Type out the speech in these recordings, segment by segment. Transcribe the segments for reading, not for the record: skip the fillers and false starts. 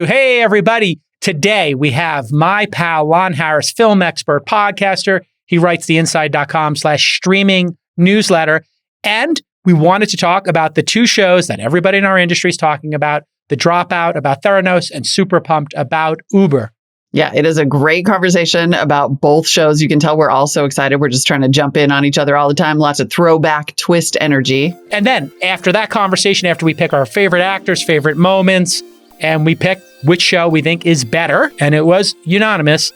Hey, everybody. Today we have my pal, Lon Harris, film expert, podcaster. He writes the inside.com/streaming newsletter. And we wanted to talk about the two shows that everybody in our industry is talking about, the Dropout about Theranos and Super Pumped about Uber. Yeah, it is a great conversation about both shows. You can tell we're all so excited. We're just trying to jump in on each other all the time. Lots of throwback twist energy. And then after that conversation, after we pick our favorite actors, favorite moments, and we pick which show we think is better, and it was unanimous,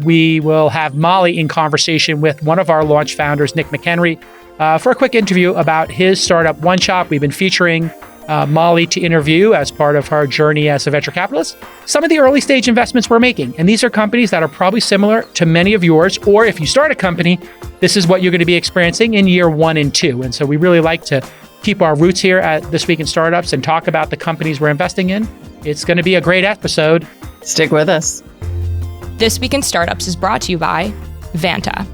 we will have Molly in conversation with one of our launch founders, Nick McHenry, for a quick interview about his startup, OneShop. We've been featuring Molly to interview as part of her journey as a venture capitalist, some of the early stage investments we're making. And these are companies that are probably similar to many of yours, or if you start a company, this is what you're going to be experiencing in year 1 and 2. And so we really like to keep our roots here at This Week in Startups and talk about the companies we're investing in. It's going to be a great episode. Stick with us. This Week in Startups is brought to you by Vanta.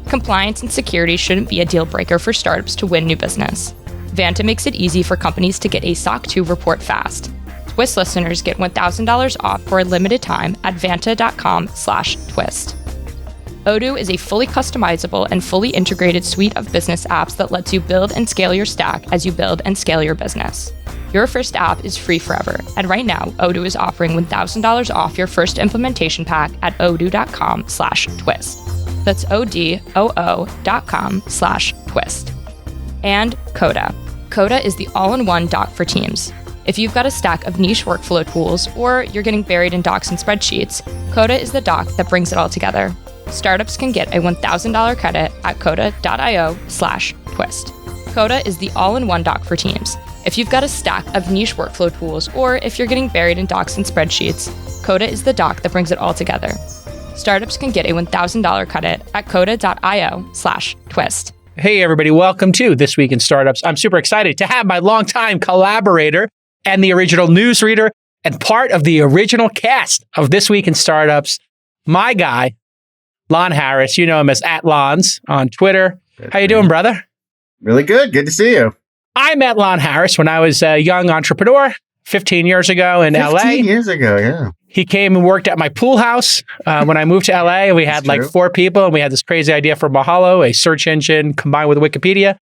Compliance and security shouldn't be a deal breaker for startups to win new business. Vanta makes it easy for companies to get a SOC 2 report fast. Twist listeners get $1,000 off for a limited time at vanta.com/twist. Odoo is a fully customizable and fully integrated suite of business apps that lets you build and scale your stack as you build and scale your business. Your first app is free forever, and right now, Odoo is offering $1,000 off your first implementation pack at odoo.com/twist. That's odoo.com/twist. And Coda. Coda is the all-in-one doc for teams. If you've got a stack of niche workflow tools, or you're getting buried in docs and spreadsheets, Coda is the doc that brings it all together. Startups can get a $1,000 credit at coda.io/twist. Coda is the all-in-one doc for teams. If you've got a stack of niche workflow tools, or if you're getting buried in docs and spreadsheets, Coda is the doc that brings it all together. Startups can get a $1,000 credit at coda.io/twist. Hey, everybody. Welcome to This Week in Startups. I'm super excited to have my longtime collaborator and the original newsreader and part of the original cast of This Week in Startups, my guy, Lon Harris. You know him as @Lons on Twitter. How you doing, brother? Really good. Good to see you. I met Lon Harris when I was a young entrepreneur 15 years ago in LA. 15 years ago, yeah. He came and worked at my pool house when I moved to LA. We had like 4 people, and we had this crazy idea for Mahalo, a search engine combined with Wikipedia.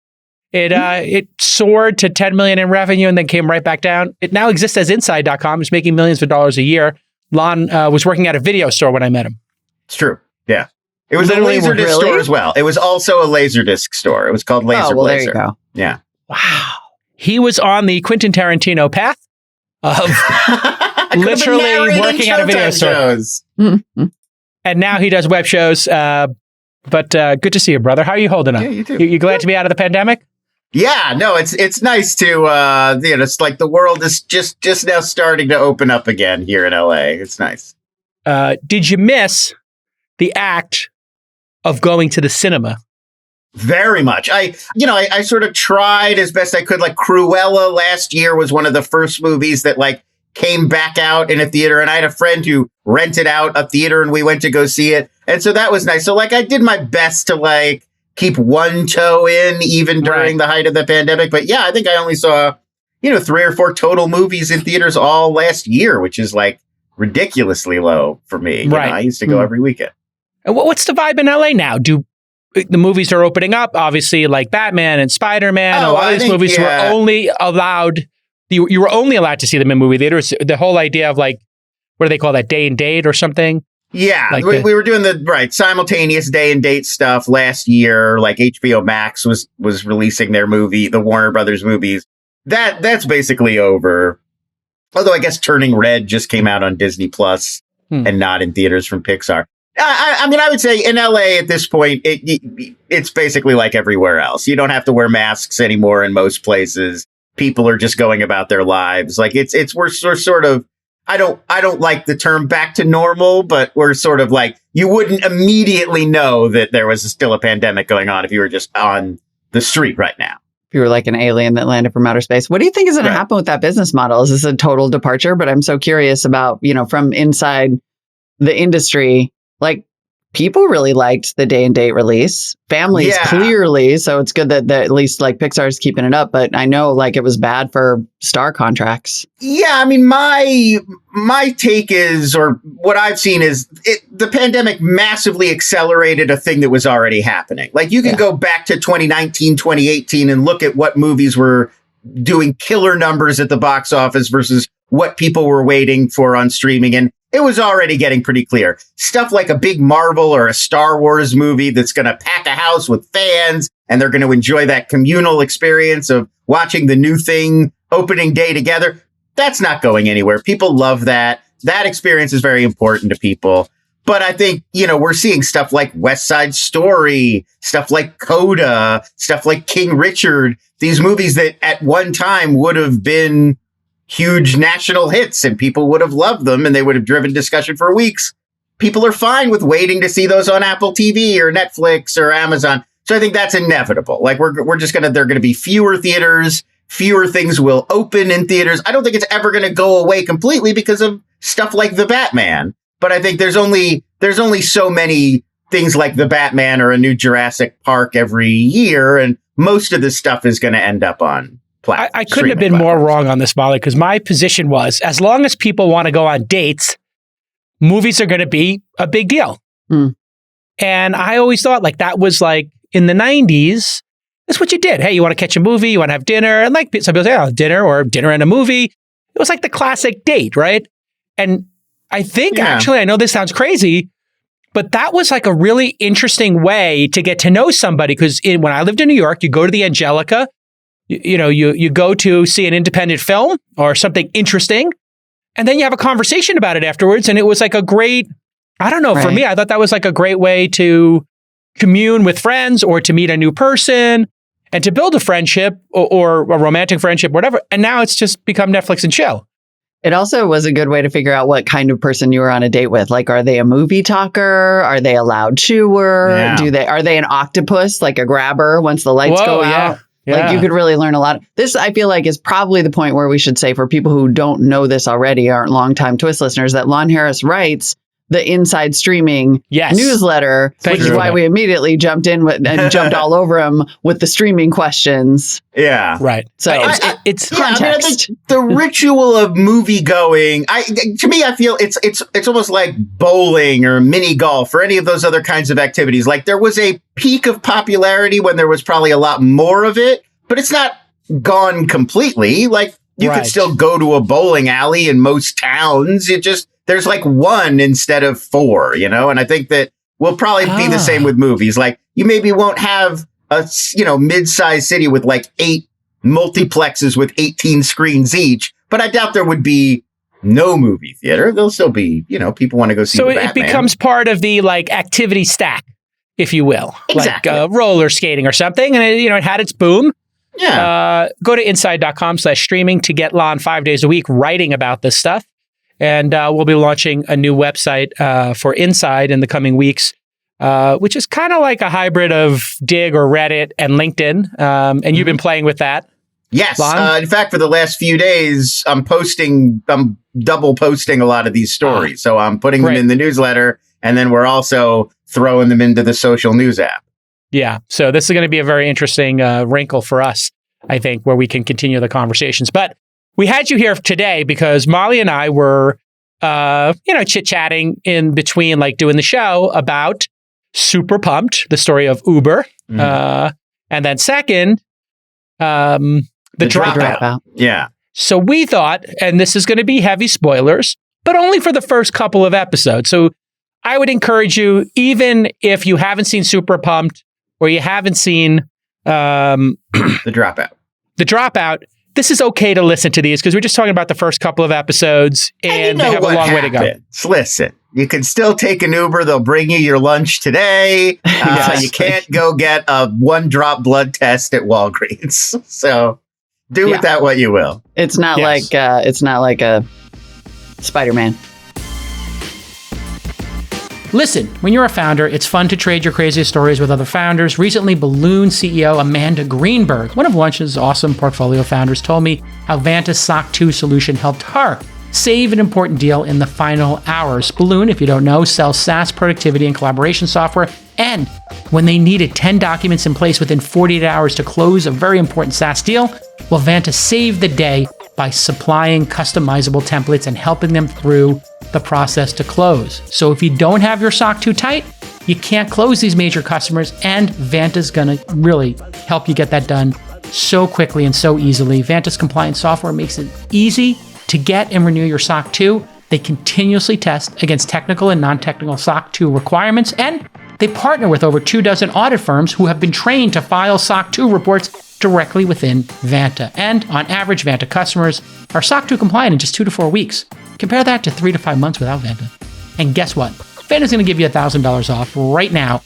It soared to 10 million in revenue and then came right back down. It now exists as Inside.com. It's making millions of dollars a year. Lon was working at a video store when I met him. It's true. Yeah. It was Literally, a Laserdisc store as well. It was also a Laserdisc store. It was called Laser There you Blazer. go. Yeah. Wow. He was on the Quentin Tarantino path of literally working at a video store. Mm-hmm. And now he does web shows. But good to see you, brother. How are you holding up? Yeah, you too. You glad to be out of the pandemic? Yeah, no, it's nice to, it's like the world is just now starting to open up again here in LA. It's nice. Did you miss the act of going to the cinema? Very much. I sort of tried as best I could. Like Cruella last year was one of the first movies that like came back out in a theater. And I had a friend who rented out a theater and we went to go see it. And so that was nice. So like I did my best to like keep one toe in even during the height of the pandemic. But yeah, I think I only saw, 3 or 4 total movies in theaters all last year, which is like ridiculously low for me. You know, I used to go every weekend. And what's the vibe in LA now? The movies are opening up, obviously, like Batman and Spider-Man. A lot of these movies were only allowed, you were only allowed to see them in movie theaters. The whole idea of like, what do they call that, day and date or something? Yeah, like we were doing the simultaneous day and date stuff last year. Like HBO Max was releasing their movie, the Warner Brothers movies. That's basically over. Although I guess Turning Red just came out on Disney Plus and not in theaters from Pixar. I mean, I would say in LA at this point, it's basically like everywhere else. You don't have to wear masks anymore in most places. People are just going about their lives. Like we're sort of, I don't like the term back to normal, but we're sort of like, you wouldn't immediately know that there was still a pandemic going on if you were just on the street right now. If you were like an alien that landed from outer space. What do you think is going to happen with that business model? Is this a total departure? But I'm so curious about, from inside the industry, like people really liked the day and date release. Families clearly, so it's good that at least like Pixar's keeping it up. But I know like it was bad for star contracts. Yeah, I mean, my take is, or what I've seen is, the pandemic massively accelerated a thing that was already happening. Like you can go back to 2019, 2018 and look at what movies were doing killer numbers at the box office versus what people were waiting for on streaming. And it was already getting pretty clear. Stuff like a big Marvel or a Star Wars movie that's going to pack a house with fans and they're going to enjoy that communal experience of watching the new thing opening day together. That's not going anywhere. People love that. That experience is very important to people. But I think, we're seeing stuff like West Side Story, stuff like Coda, stuff like King Richard, these movies that at one time would have been huge national hits and people would have loved them and they would have driven discussion for weeks. People are fine with waiting to see those on Apple TV or Netflix or Amazon. So I think that's inevitable. Like there are going to be fewer theaters, fewer things will open in theaters. I don't think it's ever going to go away completely because of stuff like The Batman. But I think there's only so many things like The Batman or a new Jurassic Park every year. And most of this stuff is going to end up on I couldn't have been more wrong on this, Molly, because my position was, as long as people want to go on dates, movies are going to be a big deal. Mm. And I always thought like that was like in the 90s, that's what you did. Hey, you want to catch a movie? You want to have dinner? And like some people say, dinner or dinner and a movie. It was like the classic date, right? And I think actually, I know this sounds crazy, but that was like a really interesting way to get to know somebody. Because when I lived in New York, you go to the Angelica, you go to see an independent film or something interesting, and then you have a conversation about it afterwards. And it was like a great, I don't know, for me, I thought that was like a great way to commune with friends or to meet a new person and to build a friendship or a romantic friendship, whatever. And now it's just become Netflix and chill. It also was a good way to figure out what kind of person you were on a date with. Like, are they a movie talker? Are they a loud chewer? Yeah. Are they an octopus, like a grabber once the lights go out? Yeah. Like you could really learn a lot. This, I feel like, is probably the point where we should say, for people who don't know this already, aren't longtime Twist listeners, that Lon Harris writes the Inside Streaming newsletter, which is why we immediately jumped in and jumped all over him with the streaming questions. Yeah. Right. So it's context. I think the ritual of movie going, to me, I feel it's almost like bowling or mini golf or any of those other kinds of activities. Like there was a peak of popularity when there was probably a lot more of it, but it's not gone completely. Like you could still go to a bowling alley in most towns. There's like one instead of four, and I think that will probably be the same with movies. Like you maybe won't have a, mid-sized city with like 8 multiplexes with 18 screens each, but I doubt there would be no movie theater. There'll still be, people want to go see the Batman. So it becomes part of the like activity stack, if you will, exactly. Like roller skating or something. And it had its boom. Yeah. Go to inside.com/streaming to get Lon 5 days a week writing about this stuff. And we'll be launching a new website for Inside in the coming weeks, which is kind of like a hybrid of Dig or Reddit and LinkedIn. And you've been playing with that. Yes. Lon? In fact, for the last few days, I'm double posting a lot of these stories. So I'm putting them in the newsletter, and then we're also throwing them into the social news app. Yeah. So this is going to be a very interesting wrinkle for us, I think, where we can continue the conversations. But we had you here today because Molly and I were, chit-chatting in between, like doing the show about Super Pumped, the story of Uber. And then second, the Dropout. Yeah. So we thought, and this is going to be heavy spoilers, but only for the first couple of episodes. So I would encourage you, even if you haven't seen Super Pumped or you haven't seen The Dropout, this is okay to listen to these because we're just talking about the first couple of episodes and they have a long way to go. Listen, you can still take an Uber. They'll bring you your lunch today. You can't go get a 1-drop blood test at Walgreens. So do with that what you will. It's not like a Spider-Man. Listen, when you're a founder, it's fun to trade your craziest stories with other founders. Recently, Balloon CEO Amanda Greenberg, one of Lunch's awesome portfolio founders, told me how Vanta's SOC 2 solution helped her save an important deal in the final hours. Balloon, if you don't know, sells SaaS productivity and collaboration software. And when they needed 10 documents in place within 48 hours to close a very important SaaS deal, well, Vanta saved the day by supplying customizable templates and helping them through the process to close. So if you don't have your SOC 2 tight, you can't close these major customers, and Vanta's gonna really help you get that done so quickly and so easily. Vanta's compliance software makes it easy to get and renew your SOC 2. They continuously test against technical and non-technical SOC 2 requirements, and they partner with over 24 audit firms who have been trained to file SOC 2 reports directly within Vanta. And on average, Vanta customers are SOC 2 compliant in just 2 to 4 weeks. Compare that to 3 to 5 months without Vanta. And guess what? Vanta's going to give you $1,000 off right now.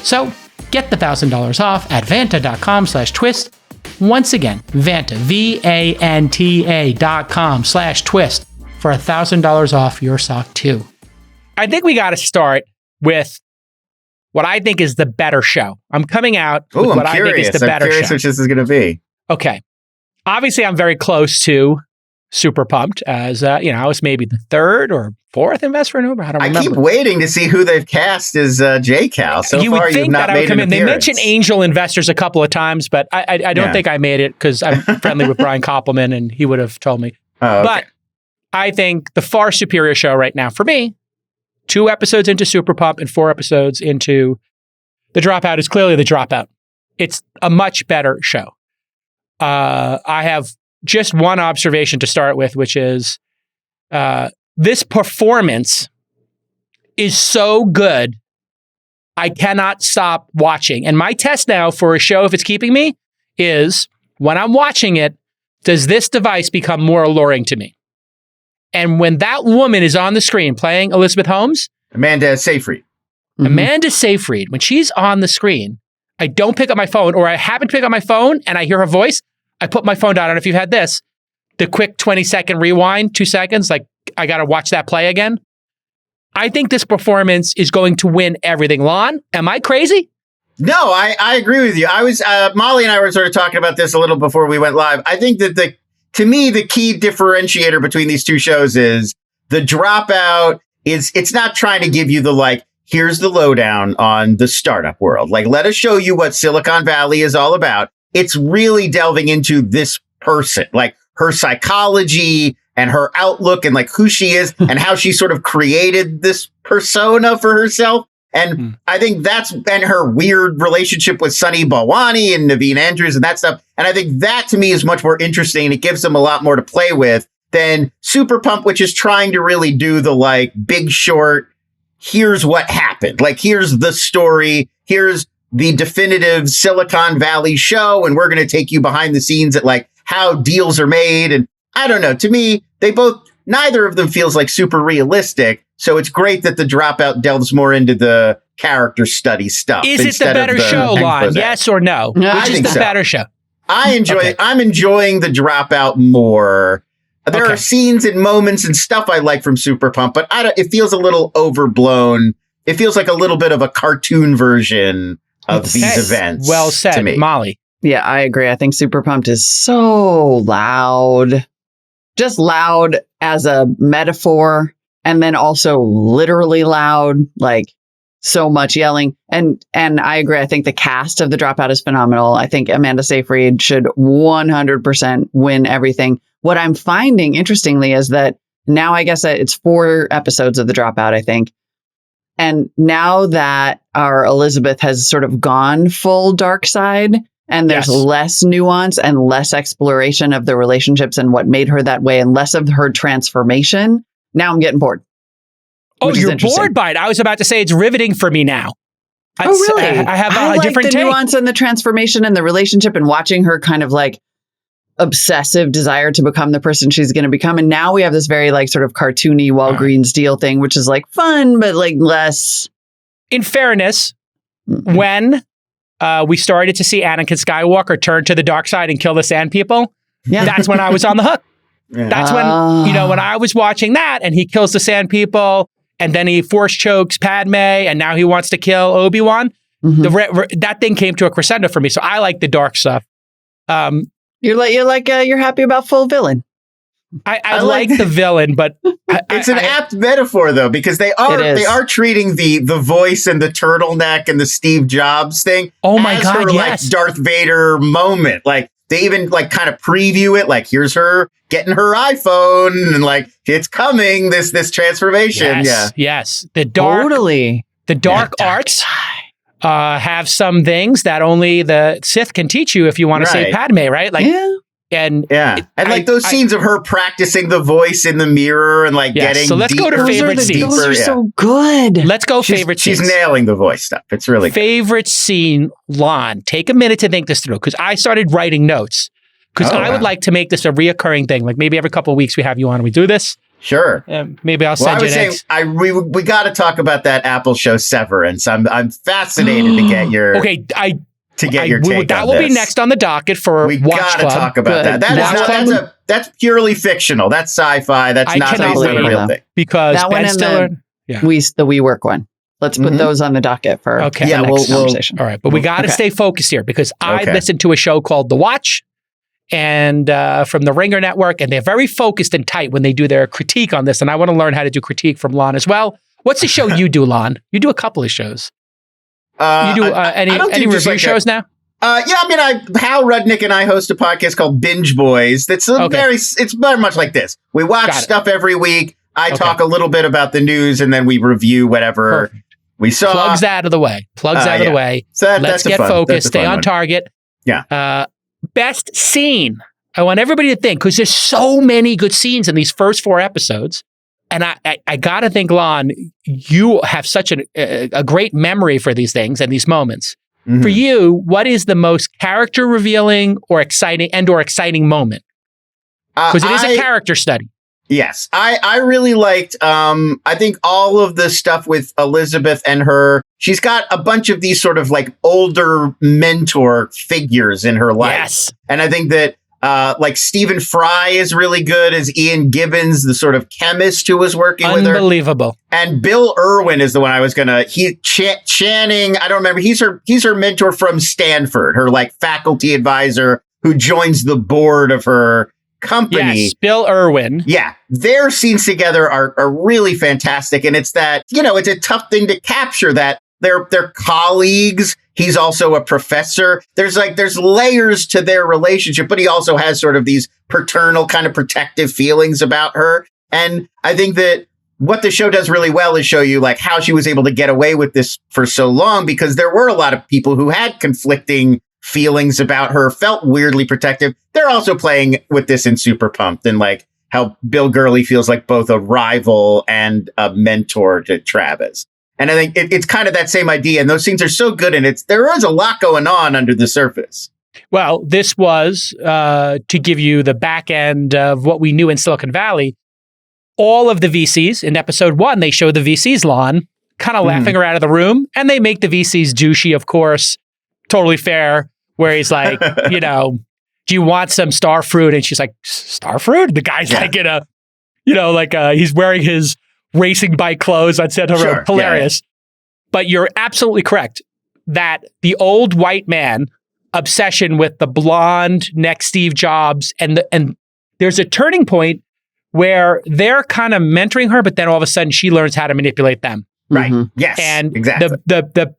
So get the $1,000 off at vanta.com/twist. Once again, Vanta, VANTA.com/twist for $1,000 off your SOC 2. I think we got to start with what I think is the better show. I'm coming out with what I think is the better show. I'm curious which this is going to be. Okay. Obviously, I'm very close to Super Pumped as, I was maybe the third or fourth investor in Uber. I don't remember. I keep waiting to see who they've cast as JCal. So you far, would think you've not that I would made come an in. They appearance. mentioned angel investors a couple of times, but I don't think I made it because I'm friendly with Brian Koppelman and he would have told me. Oh, okay. But I think the far superior show right now for me, 2 episodes into Super Pump and 4 episodes into The Dropout, is clearly The Dropout. It's a much better show. I have just one observation to start with, which is this performance is so good, I cannot stop watching. And my test now for a show, if it's keeping me, is when I'm watching it, does this device become more alluring to me? And when that woman is on the screen playing Elizabeth Holmes, Amanda Seyfried. Mm-hmm. Amanda Seyfried, when she's on the screen, I don't pick up my phone, or I happen to pick up my phone and I hear her voice, I put my phone down. I don't know if you've had this, the quick 20-second rewind, 2 seconds, like I got to watch that play again. I think this performance is going to win everything. Lon, am I crazy? No, I agree with you. I was Molly and I were sort of talking about this a little before we went live. I think that to me, the key differentiator between these two shows is The Dropout it's not trying to give you the here's the lowdown on the startup world. Let us show you what Silicon Valley is all about. It's really delving into this person, her psychology and her outlook and who she is and how she sort of created this persona for herself. And I think and her weird relationship with Sunny Balwani and Naveen Andrews and that stuff. And I think that to me is much more interesting, and it gives them a lot more to play with than Super Pump, which is trying to really do the Big Short. Here's what happened. Here's the story. Here's the definitive Silicon Valley show. And we're going to take you behind the scenes at how deals are made. And I don't know, to me, neither of them feels super realistic. So it's great that The Dropout delves more into the character study stuff. Is it the better show, Lon? Yes or no? I Which is the better show? I'm enjoying The Dropout more. There are scenes and moments and stuff I like from Super Pump, but it feels a little overblown. It feels like a little bit of a cartoon version of these events. Well said, to me. Molly. Yeah, I agree. I think Super Pumped is so loud. Just loud as a metaphor, and then also literally loud, so much yelling. And I agree. I think the cast of The Dropout is phenomenal. I think Amanda Seyfried should 100% win everything. What I'm finding, interestingly, is that now I guess it's 4 episodes of The Dropout, I think. And now that our Elizabeth has sort of gone full dark side, and there's less nuance and less exploration of the relationships and what made her that way, and less of her transformation, now I'm getting bored. Oh, you're bored by it. I was about to say it's riveting for me now. Really? I have a like different the take. Nuance and the transformation and the relationship, and watching her kind of obsessive desire to become the person she's going to become. And now we have this very sort of cartoony Walgreens deal thing, which is fun, but less. In fairness, when we started to see Anakin Skywalker turn to the dark side and kill the Sand People, that's when I was on the hook. Yeah. That's when I was watching that and he kills the Sand People and then he force chokes Padme and now he wants to kill Obi-Wan. Mm-hmm. That thing came to a crescendo for me. So I like the dark stuff. You're happy about full villain. I like the villain, but it's an apt metaphor though, because they are treating the voice and the turtleneck and the Steve Jobs thing. Oh my as God, her, yes. like Darth Vader moment. Like they even like kind of preview it. Like here's her getting her iPhone and like it's coming. This transformation. Yes. The dark arts have some things that only the Sith can teach you if you want to save Padme, right? Like. Yeah. And like those scenes of her practicing the voice in the mirror and like getting. So let's go to favorite scenes. Those are so good. Let's go favorite scenes. She's nailing the voice stuff. It's really good. Favorite scene, Lon. Take a minute to think this through because I started writing notes because I would like to make this a reoccurring thing. Like maybe every couple of weeks we have you on and we do this. Sure. Maybe I'll send you next. We got to talk about that Apple show Severance. I'm fascinated to get your. Okay, to get your take that on will this. be next on the docket for we Watch gotta Club. talk about that. That's purely fictional. That's sci-fi. That's not based on a real thing. Because that Ben one Stiller, the WeWork one. Let's put those on the docket for the next conversation. All right, but we got to stay focused here because I listened to a show called The Watch and from the Ringer Network, and they're very focused and tight when they do their critique on this, and I want to learn how to do critique from Lon as well. What's the show you do, Lon? You do a couple of shows. You do any review shows now? Hal Rudnick and I host a podcast called Binge Boys. That's it's very much like this. We watch stuff every week. I talk a little bit about the news and then we review whatever we saw. Plugs out of the way. So let's get focused. Stay on target. Yeah. Best scene. I want everybody to think because there's so many good scenes in these first 4 episodes. And I got to think, Lon, you have such a great memory for these things and these moments. Mm-hmm. For you, what is the most character revealing or exciting moment? Because it is a character study. Yes. I really liked, I think all of the stuff with Elizabeth and her, she's got a bunch of these sort of like older mentor figures in her life. Yes. And I think that like Stephen Fry is really good as Ian Gibbons, the sort of chemist who was working with her. Unbelievable. And Bill Irwin is the one I was Channing, I don't remember. He's her mentor from Stanford, her like faculty advisor who joins the board of her company. Yes, Bill Irwin. Yeah. Their scenes together are really fantastic. And it's that, it's a tough thing to capture that they're colleagues. He's also a professor. There's layers to their relationship, but he also has sort of these paternal kind of protective feelings about her. And I think that what the show does really well is show you like how she was able to get away with this for so long, because there were a lot of people who had conflicting feelings about her, felt weirdly protective. They're also playing with this in Super Pumped and like how Bill Gurley feels like both a rival and a mentor to Travis. And I think it's kind of that same idea. And those scenes are so good. And there is a lot going on under the surface. Well, this was to give you the back end of what we knew in Silicon Valley. All of the VCs in episode 1, they show the VCs, Lon, kind of laughing her out of the room. And they make the VCs douchey, of course. Totally fair. Where he's like, do you want some star fruit? And she's like, star fruit? The guy's like in a, he's wearing his racing bike clothes on Santa Road. Hilarious. But you're absolutely correct that the old white man obsession with the blonde next Steve Jobs and there's a turning point where they're kind of mentoring her, but then all of a sudden she learns how to manipulate them. Right. Mm-hmm. Yes. And exactly.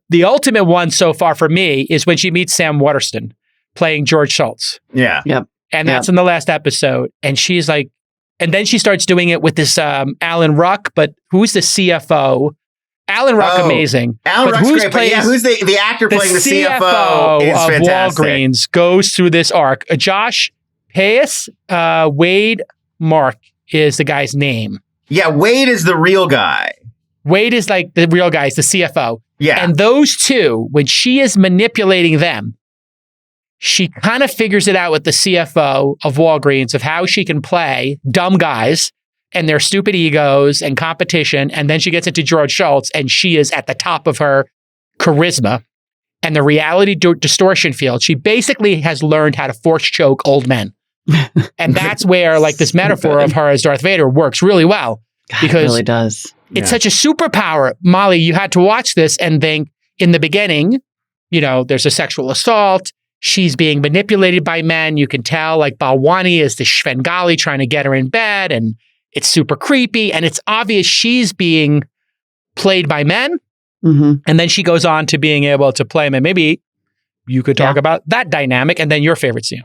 The ultimate one so far for me is when she meets Sam Waterston playing George Schultz. Yeah. Yep. And that's in the last episode. And she's like, and then she starts doing it with this Alan Ruck, but who's the CFO? Alan Ruck, amazing. Alan Ruck's great, but who's the actor playing the CFO is of fantastic. Walgreens goes through this arc. Josh Hayes, Wade Mark is the guy's name. Yeah, Wade is the real guy. Wade is like the real guy, is the CFO. Yeah. And those two, when she is manipulating them, she kind of figures it out with the CFO of Walgreens of how she can play dumb guys and their stupid egos and competition. And then she gets into George Schultz and she is at the top of her charisma and the reality distortion field. She basically has learned how to force choke old men. And that's where like this metaphor of her as Darth Vader works really well. Because it really does. It's such a superpower. Molly, you had to watch this and think in the beginning, there's a sexual assault. she's being manipulated by men. You can tell like Balwani is the Svengali trying to get her in bed, and it's super creepy, and it's obvious she's being played by men. Mm-hmm. And then she goes on to being able to play men. Maybe you could talk about that dynamic and then your favorite scene.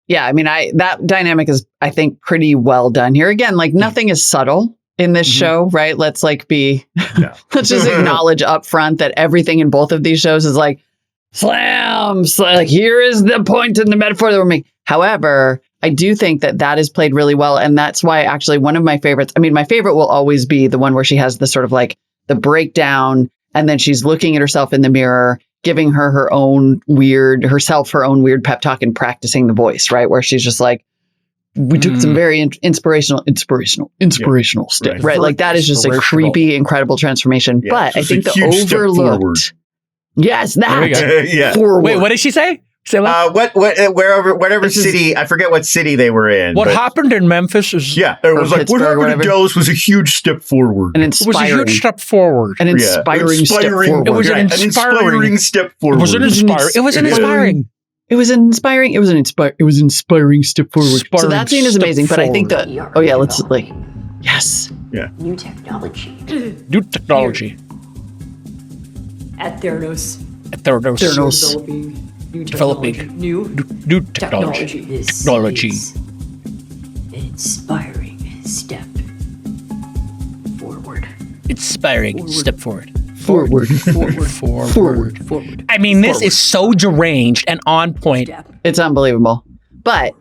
Yeah, I mean, that dynamic is, I think, pretty well done here. Again, like nothing is subtle in this show, right? Let's let's just acknowledge up front that everything in both of these shows is like, slams, like here is the point in the metaphor that we're making. However, I do think that is played really well. And that's why actually one of my favorites, I mean, my favorite will always be the one where she has the sort of like the breakdown and then she's looking at herself in the mirror, giving her own weird pep talk and practicing the voice, right? Where she's just like, we took some very inspirational steps, right? Like that is just a creepy, incredible transformation. Yeah, but I think the overlooked, yes, that forward. Wait, what did she say? Whatever city, I forget what city they were in. What happened in Memphis is... Yeah, it was like, what happened in Dallas was a huge step forward. It was a huge step forward. An inspiring step forward. It was an inspiring step forward. It was inspiring step forward. So that scene is amazing, but I think that... Oh yeah, let's like... Yes. Yeah. New technology. At Theranos. Developing new technology. This is an inspiring step forward. Step forward. I mean, this is so deranged and on point. It's unbelievable. But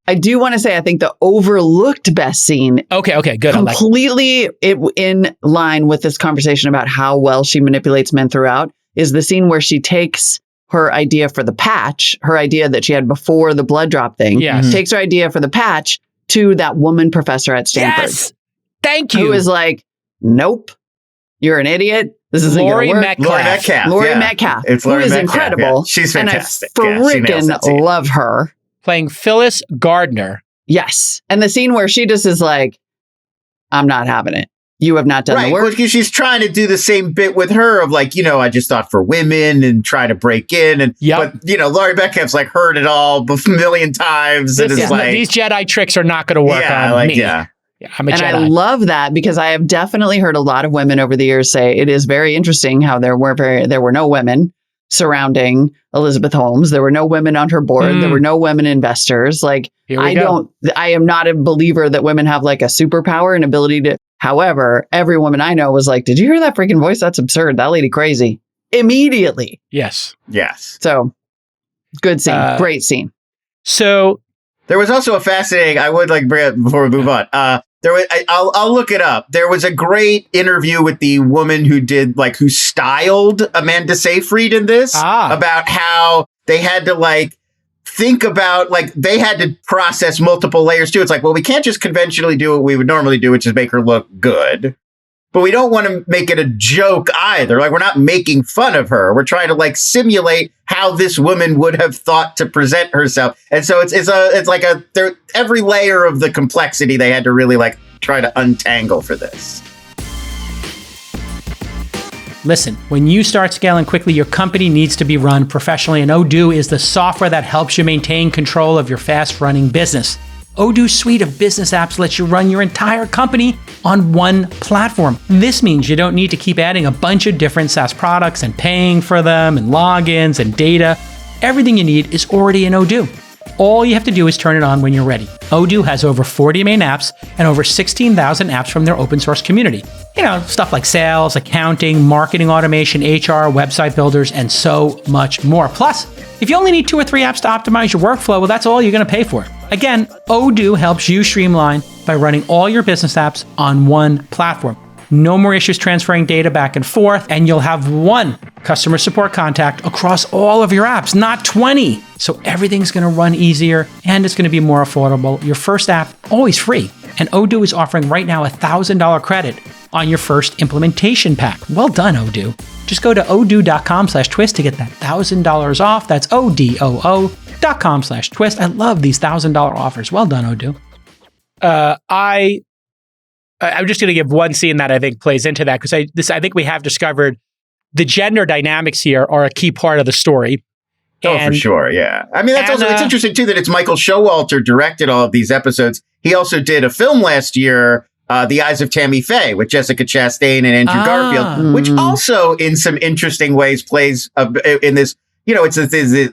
I do want to say, I think the overlooked best scene. Okay, good. Completely in line with this conversation about how well she manipulates men throughout is the scene where she takes her idea for the patch, her idea that she had before the blood drop thing, takes her idea for the patch to that woman professor at Stanford. Yes! Thank you. Who is like, nope, you're an idiot. This isn't going to work. Lori Metcalf. It's Lori Metcalf. Incredible. Yeah. She's fantastic. And I freaking love her. Playing Phyllis Gardner. Yes. And the scene where she just is like, I'm not having it. You have not done the work. Because she's trying to do the same bit with her of like, I just thought for women and try to break in. And but Laurie Metcalf's like heard it all a million times. And it's like, these Jedi tricks are not going to work on me. Yeah, I'm a Jedi. I love that because I have definitely heard a lot of women over the years say it is very interesting how there were no women surrounding Elizabeth Holmes. There were no women on her board. There were no women investors. Like I am not a believer that women have like a superpower and ability to. However, every woman I know was like, did you hear that freaking voice? That's absurd. That lady crazy. Immediately. Yes. So good scene. Great scene. So there was also a fascinating, I would like bring up before we move on. I'll look it up. There was a great interview with the woman who styled Amanda Seyfried in this about how they had to think about, they had to process multiple layers too. It's like, well, we can't just conventionally do what we would normally do, which is make her look good. But we don't want to make it a joke either. We're not making fun of her. We're trying to simulate how this woman would have thought to present herself. And so every layer of the complexity they had to really try to untangle for this. Listen, when you start scaling quickly, your company needs to be run professionally, and Odoo is the software that helps you maintain control of your fast-running business. Odoo's suite of business apps lets you run your entire company on one platform. This means you don't need to keep adding a bunch of different SaaS products and paying for them and logins and data. Everything you need is already in Odoo. All you have to do is turn it on when you're ready. Odoo has over 40 main apps and over 16,000 apps from their open source community. Stuff like sales, accounting, marketing automation, HR, website builders, and so much more. Plus, if you only need 2 or 3 apps to optimize your workflow, well, that's all you're going to pay for. Again, Odoo helps you streamline by running all your business apps on one platform. No more issues transferring data back and forth, and you'll have one customer support contact across all of your apps, not 20. So everything's going to run easier, and it's going to be more affordable. Your first app, always free. And Odoo is offering right now $1,000 credit on your first implementation pack. Well done, Odoo. Just go to odoo.com/twist to get that $1,000 off. That's odoo.com/twist. I love these $1,000 offers. Well done, Odoo. I'm just going to give one scene that I think plays into that because I think we have discovered the gender dynamics here are a key part of the story. For sure. Yeah. I mean, it's interesting too that it's Michael Showalter directed all of these episodes. He also did a film last year, The Eyes of Tammy Faye, with Jessica Chastain and Andrew Garfield, which also in some interesting ways plays in this, it's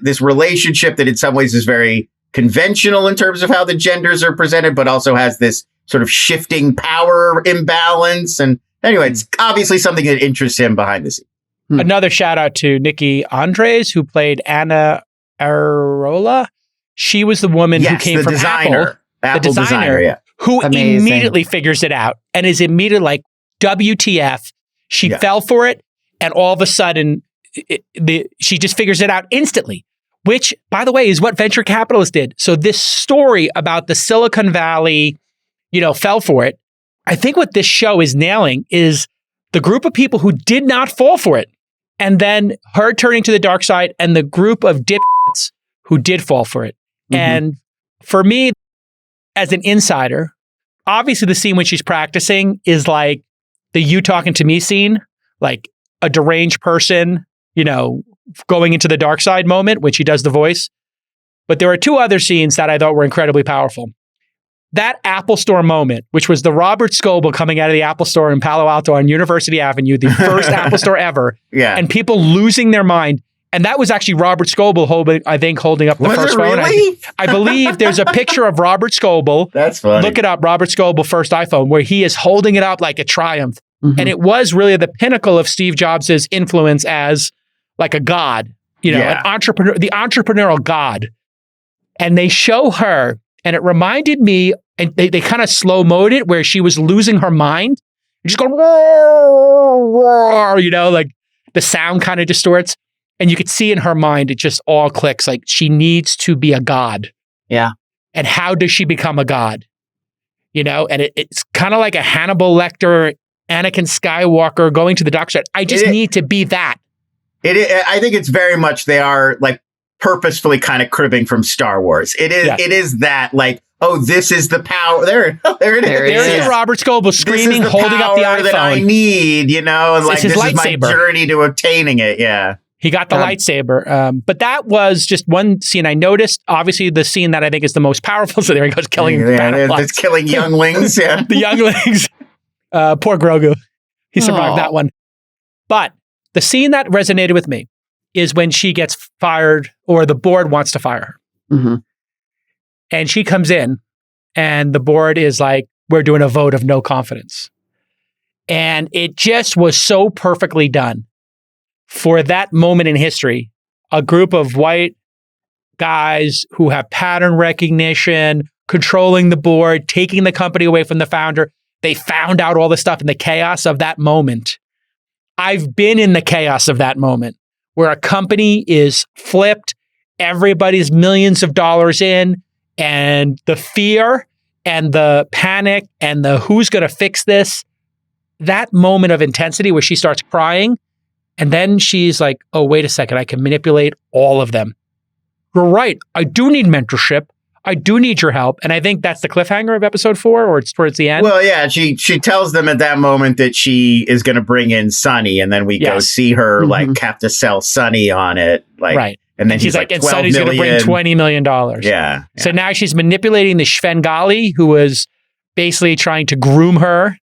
this relationship that in some ways is very conventional in terms of how the genders are presented, but also has this sort of shifting power imbalance. And anyway, it's obviously something that interests him behind the scenes. Another shout out to Nikki Andres, who played Anna Arola. She was the woman who came from Apple, the designer, who immediately figures it out and is immediately like, WTF. She fell for it. And all of a sudden, she just figures it out instantly, which, by the way, is what venture capitalists did. So this story about the Silicon Valley, fell for it. I think what this show is nailing is the group of people who did not fall for it. And then her turning to the dark side and the group of dipshits who did fall for it. And for me, as an insider, obviously the scene when she's practicing is like the you talking to me scene, like a deranged person, going into the dark side moment when she does the voice. But there are two other scenes that I thought were incredibly powerful. That Apple Store moment, which was the Robert Scoble coming out of the Apple Store in Palo Alto on University Avenue, the first Apple Store ever, and people losing their mind. And that was actually Robert Scoble holding up the first phone. Really? I believe there's a picture of Robert Scoble. That's funny. Look it up, Robert Scoble first iPhone, where he is holding it up like a triumph. And it was really the pinnacle of Steve Jobs' influence as like a god, an entrepreneur, the entrepreneurial god. And they show her, and it reminded me, and they kind of slow-moed it where she was losing her mind. Just going, like the sound kind of distorts. And you could see in her mind, it just all clicks. Like she needs to be a god. Yeah. And how does she become a god? And it's kind of like a Hannibal Lecter, Anakin Skywalker going to the dark side. I just need to be that. I think it's very much, they are like purposefully kind of cribbing from Star Wars. It is that like, oh, this is the power. There it is. There is Robert Scoble screaming, holding up the iPhone that I need, and like this is my journey to obtaining it. Yeah. He got the lightsaber. But that was just one scene I noticed. Obviously, the scene that I think is the most powerful. So there he goes, killing it's killing younglings. Yeah. The younglings. Poor Grogu. He survived that one. But the scene that resonated with me is when she gets fired, or the board wants to fire her. And she comes in and the board is like, we're doing a vote of no confidence. And it just was so perfectly done. For that moment in history, a group of white guys who have pattern recognition, controlling the board, taking the company away from the founder, they found out all the stuff in the chaos of that moment. I've been in the chaos of that moment where a company is flipped, everybody's millions of dollars in, and the fear and the panic and the who's going to fix this, that moment of intensity where she starts crying, and then she's like, oh, wait a second, I can manipulate all of them. You're right. I do need mentorship. I do need your help. And I think that's the cliffhanger of episode 4, or it's towards the end. Well, yeah, she tells them at that moment that she is going to bring in Sonny, and then we go see her like have to sell Sonny on it. Like, right. And then she's like, and Sonny's going to bring $20 million. Yeah. So now she's manipulating the Svengali, who was basically trying to groom her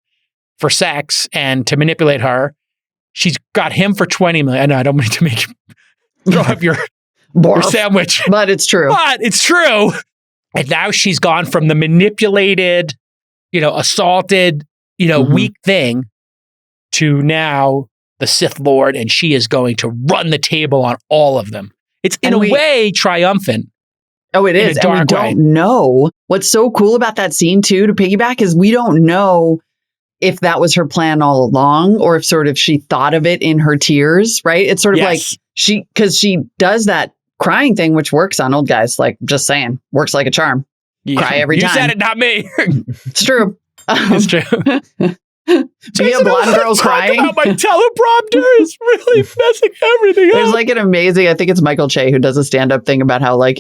for sex and to manipulate her. She's got him for $20 million. I know I don't mean to make you throw up your sandwich. But it's true. But it's true. And now she's gone from the manipulated, assaulted, weak thing to now the Sith Lord, and she is going to run the table on all of them. It's in a way triumphant. Oh, it is. And we don't know. What's so cool about that scene, too, to piggyback, is we don't know if that was her plan all along, or if sort of she thought of it in her tears, right? It's sort of like because she does that crying thing, which works on old guys. Like, just saying, works like a charm. Yeah. Cry every time. You said it, not me. It's true. It's true. To be a blonde girl crying. My teleprompter is really messing everything up. There's like an amazing, I think it's Michael Che who does a stand-up thing about how like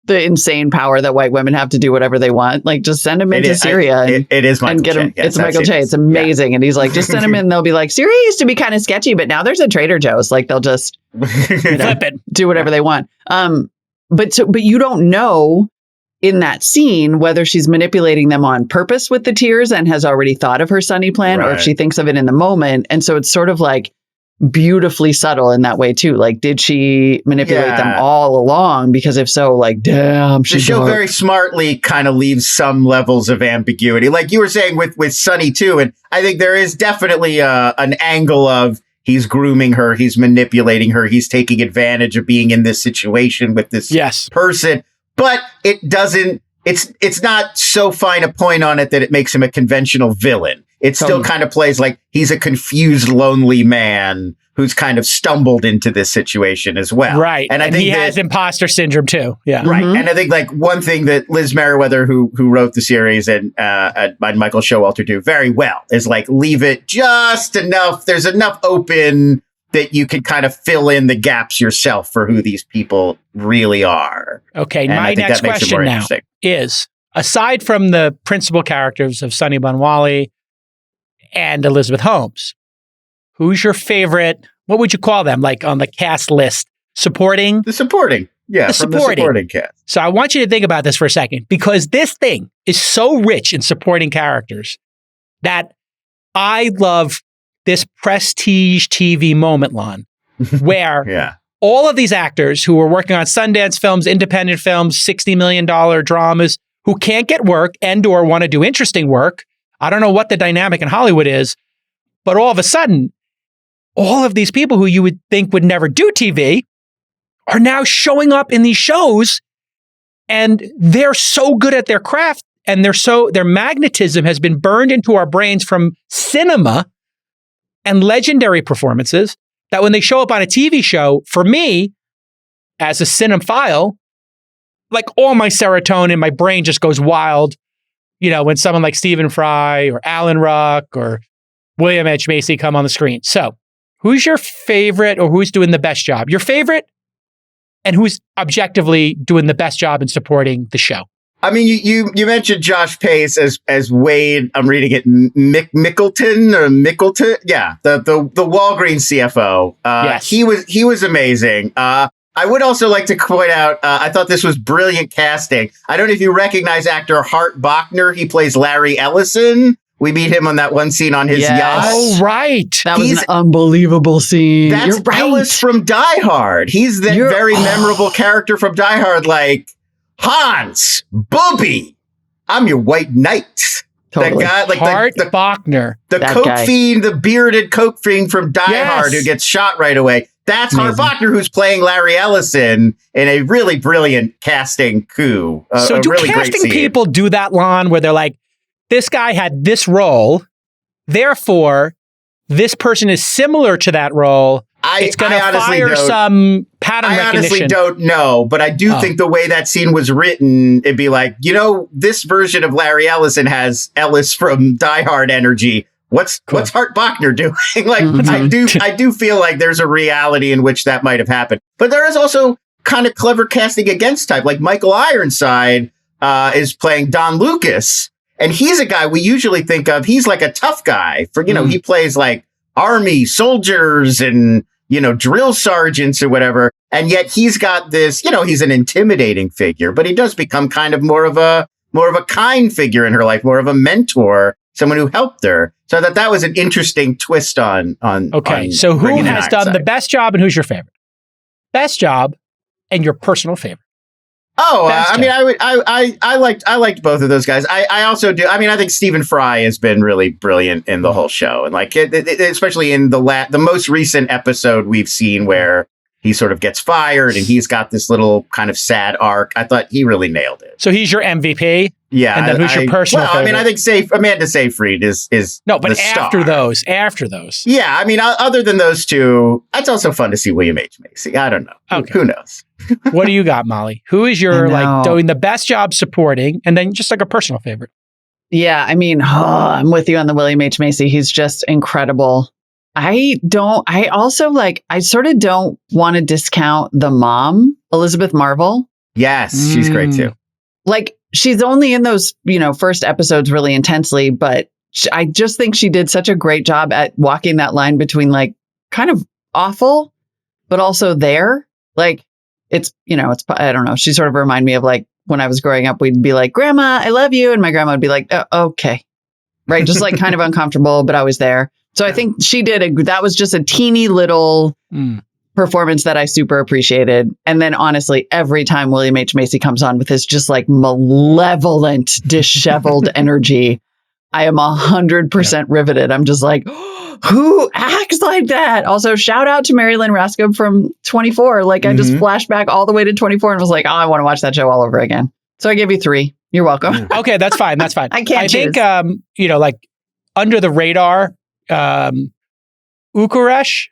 the insane power that white women have to do whatever they want. Like, just send him into Syria. It is Michael Che. Yes, it's Michael Che. It's amazing. Yeah. And he's like, just send him in. They'll be like, Syria used to be kind of sketchy, but now there's a Trader Joe's. Like, they'll just do whatever they want. But you don't know in that scene whether she's manipulating them on purpose with the tears and has already thought of her Sunny plan, or if she thinks of it in the moment. And so it's sort of like beautifully subtle in that way too. Like, did she manipulate them all along? Because if so, like, damn, the show very smartly kind of leaves some levels of ambiguity, like you were saying with Sunny too. And I think there is definitely an angle of he's grooming her, he's manipulating her, he's taking advantage of being in this situation with this person. But it doesn't. It's not so fine a point on it that it makes him a conventional villain. It still kind of plays like he's a confused, lonely man who's kind of stumbled into this situation as well. Right. And I think he has imposter syndrome too. Yeah. Right. And I think like one thing that Liz Meriwether, who wrote the series, and Michael Showalter do very well is like leave it just enough. There's enough open that you can kind of fill in the gaps yourself for who these people really are. Okay. And my next question now is, aside from the principal characters of Sunny Banwali and Elizabeth Holmes, who's your favorite? What would you call them? Like on the cast list? Supporting? The supporting. Yeah, the supporting cast. So I want you to think about this for a second, because this thing is so rich in supporting characters that I love this prestige TV moment, Lon, where all of these actors who are working on Sundance films, independent films, $60 million dramas, who can't get work and or want to do interesting work. I don't know what the dynamic in Hollywood is, but all of a sudden, all of these people who you would think would never do TV are now showing up in these shows, and they're so good at their craft, and their magnetism has been burned into our brains from cinema and legendary performances that when they show up on a TV show, for me, as a cinephile, like all my serotonin, my brain just goes wild. You know, when someone like Stephen Fry or Alan Ruck or William H. Macy come on the screen. So who's your favorite, or who's doing the best job? Your favorite, and who's objectively doing the best job in supporting the show? I mean, you mentioned Josh Pace as Wade. I'm reading it Mickleton. Yeah, the Walgreens CFO. Yes. He was amazing. I would also like to point out, I thought this was brilliant casting. I don't know if you recognize actor Hart Bachner. He plays Larry Ellison. We meet him on that one scene on his yacht. Oh, right. That was an unbelievable scene. That's Ellis from Die Hard. He's that very memorable character from Die Hard, like, Hans, Booby, I'm your white knight. Totally. That guy, like Hart Bachner. The coke fiend, the bearded coke fiend from Die Hard who gets shot right away. That's Hart Bachner, who's playing Larry Ellison in a really brilliant casting coup. So do really casting people do that, Lon, where they're like, this guy had this role, therefore, this person is similar to that role. It's going to fire some pattern recognition. I honestly don't know, but I do think the way that scene was written, it'd be like, this version of Larry Ellison has Ellis from Die Hard energy. What's Hart Bachner doing? Like, I do feel like there's a reality in which that might have happened. But there is also kind of clever casting against type. Like Michael Ironside is playing Don Lucas, and he's a guy we usually think of. He's like a tough guy. He plays like Army soldiers and drill sergeants or whatever. And yet he's got this, he's an intimidating figure, but he does become kind of more of a kind figure in her life, more of a mentor, someone who helped her. So that was an interesting twist on. Okay. So who has done the best job and who's your favorite? Best job and your personal favorite. Oh, I liked both of those guys. I also do. I mean, I think Stephen Fry has been really brilliant in the whole show, and like especially in the most recent episode we've seen where he sort of gets fired and he's got this little kind of sad arc. I thought he really nailed it. So he's your MVP. Yeah, and then who's your personal favorite? I mean, I think Amanda Seyfried is no, but the after star. those. Yeah, I mean, other than those two, it's also fun to see William H. Macy. I don't know. Okay. Who knows? What do you got, Molly? Who is your doing the best job supporting, and then just like a personal favorite? Yeah, I mean, I'm with you on the William H. Macy. He's just incredible. I sort of don't want to discount the mom, Elizabeth Marvel. Yes, she's great too. Like, she's only in those, first episodes really intensely, but I just think she did such a great job at walking that line between like kind of awful, but also there. Like, it's, I don't know. She sort of reminded me of like when I was growing up, we'd be like, Grandma, I love you. And my grandma would be like, oh, okay. Right. Just like kind of uncomfortable, but I was there. So I think she that was just a teeny little performance that I super appreciated. And then honestly, every time William H. Macy comes on with his just like malevolent, disheveled energy, I am 100% riveted. I'm just like, who acts like that? Also, shout out to Mary Lynn Raskob from 24. Like, I just flashed back all the way to 24 and was like, oh, I want to watch that show all over again. So I gave you 3. You're welcome. Okay, that's fine. That's fine. I can't choose. Think, like under the radar, Ukuresh,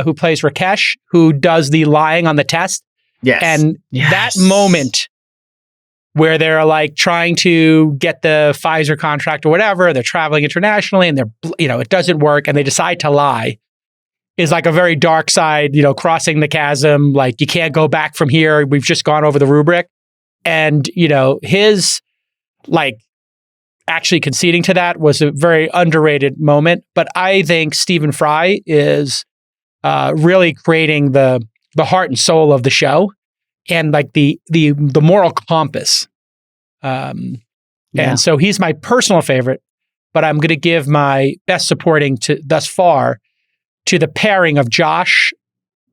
who plays Rakesh, who does the lying on the test. Yes. And that moment where they're like trying to get the Pfizer contract or whatever, they're traveling internationally and they're, it doesn't work and they decide to lie is like a very dark side, crossing the chasm. Like, you can't go back from here. We've just gone over the rubric. And, his like actually conceding to that was a very underrated moment. But I think Stephen Fry is really creating the heart and soul of the show and like the moral compass. And so he's my personal favorite, but I'm going to give my best supporting thus far to the pairing of Josh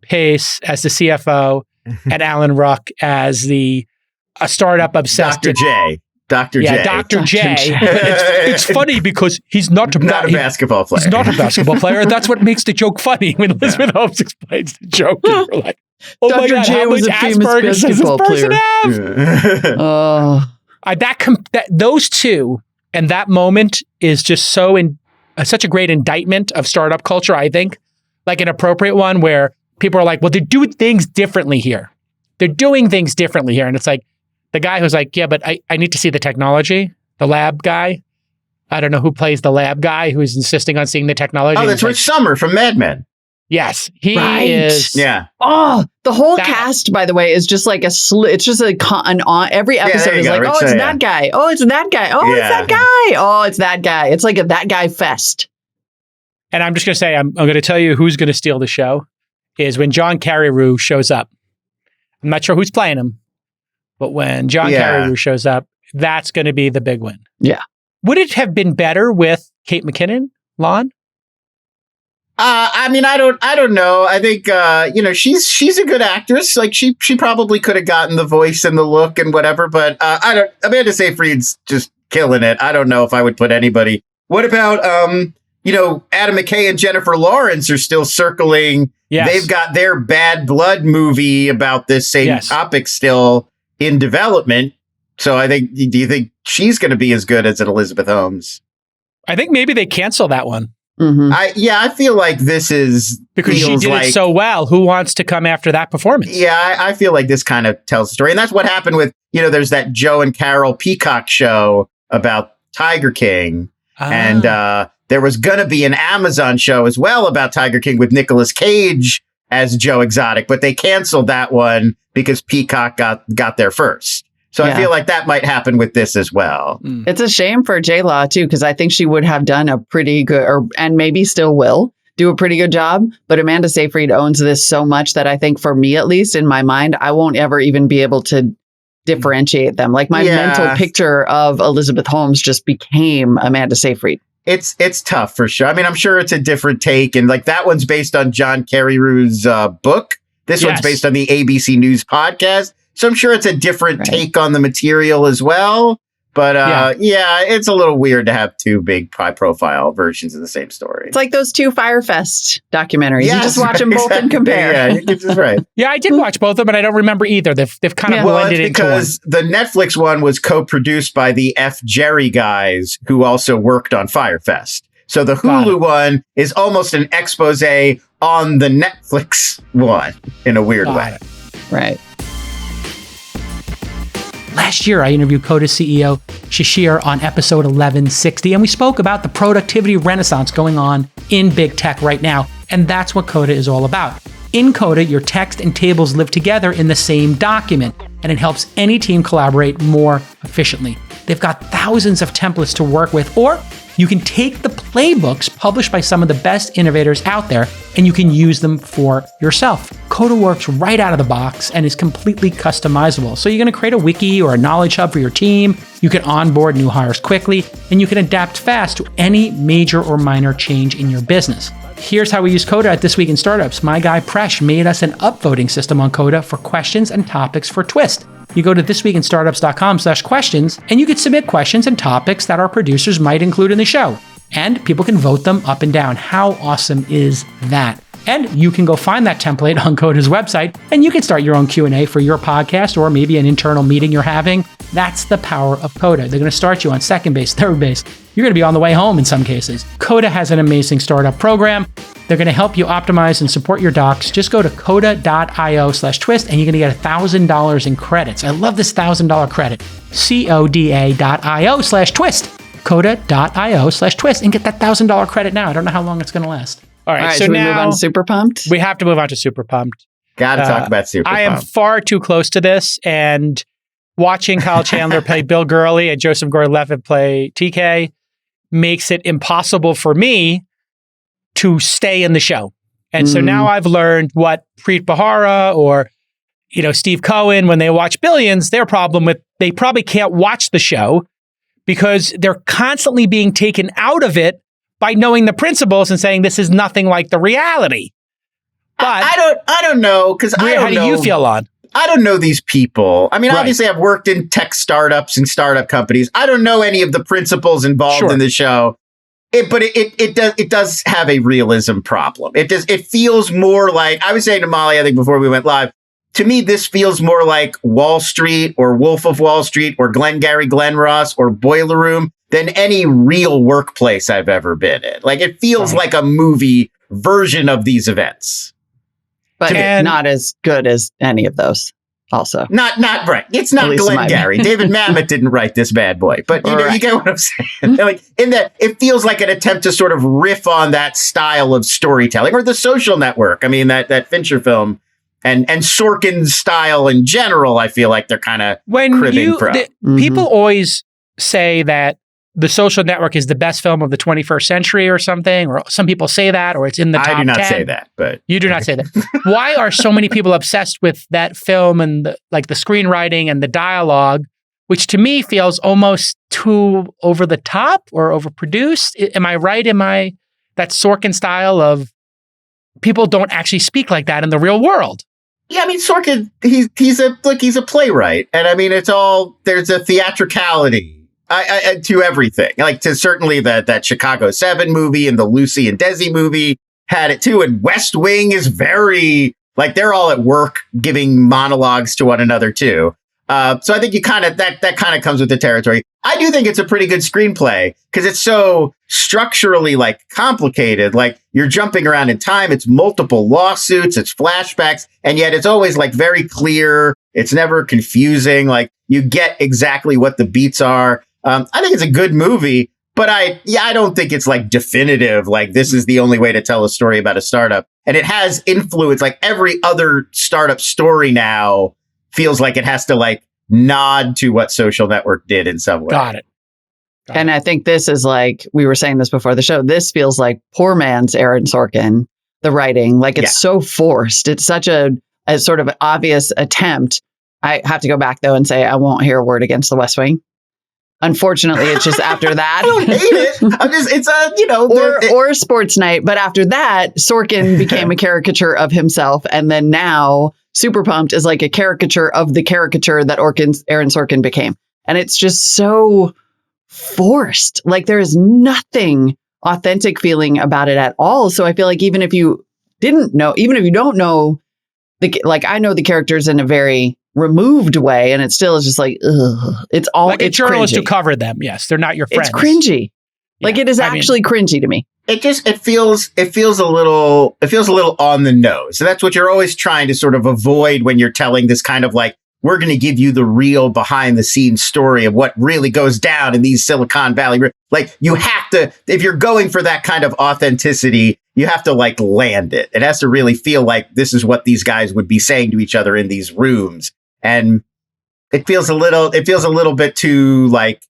Pace as the CFO and Alan Ruck as a startup obsessed. Dr. J. Dr. J. It's funny because he's not a basketball player. He's not a basketball player. That's what makes the joke funny when Elizabeth Holmes explains the joke. And we're like, oh Dr. my God, J how was much a famous Asperger's does this basketball person player. have? Those two and that moment is just such a great indictment of startup culture, I think. Like an appropriate one where people are like, well, they're doing things differently here. And it's like, the guy who's like, yeah, but I need to see the technology, the lab guy. I don't know who plays the lab guy who's insisting on seeing the technology. Oh, that's Rich Sommer from Mad Men. Yes, he is. Yeah. Oh, the whole cast, by the way, is just like it's just every episode is like, it's that guy. Oh, it's that guy. Oh, it's that guy. Oh, it's that guy. It's like a that guy fest. And I'm just going to say, I'm going to tell you who's going to steal the show is when John Carreyrou shows up. I'm not sure who's playing him. But when John Carreyrou shows up, that's going to be the big win. Yeah. Would it have been better with Kate McKinnon, Lon? I mean, I don't know. I think she's a good actress. Like she probably could have gotten the voice and the look and whatever. But Amanda Seyfried's just killing it. I don't know if I would put anybody. What about Adam McKay and Jennifer Lawrence are still circling. Yes. They've got their Bad Blood movie about this same topic still in development. So I think, do you think she's going to be as good as an Elizabeth Holmes? I think maybe they cancel that one. Mm-hmm. I feel like this is because she did it so well. Who wants to come after that performance? Yeah, I feel like this kind of tells the story. And that's what happened with, there's that Joe and Carol Peacock show about Tiger King. And there was going to be an Amazon show as well about Tiger King with Nicolas Cage as Joe Exotic, but they canceled that one because Peacock got there first. So I feel like that might happen with this as well. It's a shame for J-Law too, because I think she would have done a pretty good, and maybe still will do a pretty good job. But Amanda Seyfried owns this so much that I think for me, at least in my mind, I won't ever even be able to differentiate them. Like my mental picture of Elizabeth Holmes just became Amanda Seyfried. It's tough for sure. I mean, I'm sure it's a different take. And like that one's based on John Carreyrou's book. This one's based on the ABC News podcast. So I'm sure it's a different take on the material as well. But it's a little weird to have two big high profile versions of the same story. It's like those two Fyre Fest documentaries. You just watch them both and compare. Yeah, you're just right. Yeah, I did watch both of them, but I don't remember either. They've kind of blended into one. Because the Netflix one was co-produced by the F. Jerry guys who also worked on Fyre Fest. So the Hulu one is almost an expose on the Netflix one in a weird way. Right. Last year, I interviewed Coda CEO Shashir on episode 1160, and we spoke about the productivity renaissance going on in big tech right now, and that's what Coda is all about. In Coda, your text and tables live together in the same document. and it helps any team collaborate more efficiently. They've got thousands of templates to work with, or you can take the playbooks published by some of the best innovators out there and you can use them for yourself. Coda works right out of the box and is completely customizable. So you're going to create a wiki or a knowledge hub for your team. You can onboard new hires quickly, and you can adapt fast to any major or minor change in your business. Here's how we use Coda at This Week in Startups. My guy Presh made us an upvoting system on Coda for questions and topics for Twist. You go to thisweekinstartups.com/questions, and you can submit questions and topics that our producers might include in the show. And people can vote them up and down. How awesome is that? And you can go find that template on Coda's website, and you can start your own Q&A for your podcast or maybe an internal meeting you're having. That's the power of Coda. They're going to start you on second base, third base. You're going to be on the way home in some cases. Coda has an amazing startup program. They're going to help you optimize and support your docs. Just go to coda.io/twist, and you're going to get $1,000 in credits. I love this $1,000 credit. coda.io/twist. Coda.io/twist, and get that $1,000 credit now. I don't know how long it's going to last. All right, so should we now move on to Super Pumped? We have to move on to Super Pumped. Got to talk about Super Pumped. I am far too close to this, and watching Kyle Chandler play Bill Gurley and Joseph Gordon-Levitt play TK makes it impossible for me to stay in the show. And so now I've learned what Preet Bharara or Steve Cohen, when they watch Billions, their problem with they probably can't watch the show because they're constantly being taken out of it by knowing the principles and saying this is nothing like the reality. But I don't know, because how do you feel, Lon? I don't know these people. I mean, obviously I've worked in tech startups and startup companies. I don't know any of the principles involved in the show. But it does have a realism problem. It feels more like, I was saying to Molly, I think before we went live, to me, this feels more like Wall Street or Wolf of Wall Street or Glengarry Glen Ross or Boiler Room than any real workplace I've ever been in. Like, it feels like a movie version of these events. But not as good as any of those. Also, not right. It's not Glengarry. David Mamet didn't write this bad boy, but you get what I'm saying. Like, in that, it feels like an attempt to sort of riff on that style of storytelling, or The Social Network. I mean, that Fincher film and Sorkin's style in general. I feel like they're kind of cribbing from. People always say that The Social Network is the best film of the 21st century or something, or some people say that, or it's in the top 10. I do not say that, but... You do not say that. Why are so many people obsessed with that film and the screenwriting and the dialogue, which to me feels almost too over the top or overproduced? Am I right? That Sorkin style of people don't actually speak like that in the real world? Yeah, I mean, Sorkin, he's a playwright. And I mean, there's a theatricality to everything, like to certainly that Chicago 7 movie and the Lucy and Desi movie had it too. And West Wing is very like they're all at work giving monologues to one another too. So I think you that kind of comes with the territory. I do think it's a pretty good screenplay because it's so structurally like complicated. Like you're jumping around in time. It's multiple lawsuits. It's flashbacks. And yet it's always like very clear. It's never confusing. Like you get exactly what the beats are. I think it's a good movie, but I don't think it's like definitive. Like this is the only way to tell a story about a startup. And it has influence. Like every other startup story now feels like it has to like nod to what Social Network did in some way. Got it. And I think this is like, we were saying this before the show, this feels like poor man's Aaron Sorkin, the writing. Like it's so forced. It's such a sort of obvious attempt. I have to go back though and say I won't hear a word against the West Wing. Unfortunately, it's just after that. I don't hate it. I'm just, it's or Sports Night. But after that, Sorkin became a caricature of himself. And then now Super Pumped is like a caricature of the caricature that Aaron Sorkin became. And it's just so forced. Like there is nothing authentic feeling about it at all. So I feel like even if you don't know, I know the characters in a very removed way, and it still is just like, ugh. It's all like a journalist who covered them. Yes, they're not your friends. It's cringy. Yeah, like it is actually cringy to me. It feels a little on the nose. So that's what you're always trying to sort of avoid when you're telling this kind of like, we're going to give you the real behind the scenes story of what really goes down in these Silicon Valley. Like you have to, if you're going for that kind of authenticity, you have to like land it. It has to really feel like this is what these guys would be saying to each other in these rooms. And it feels a little bit too like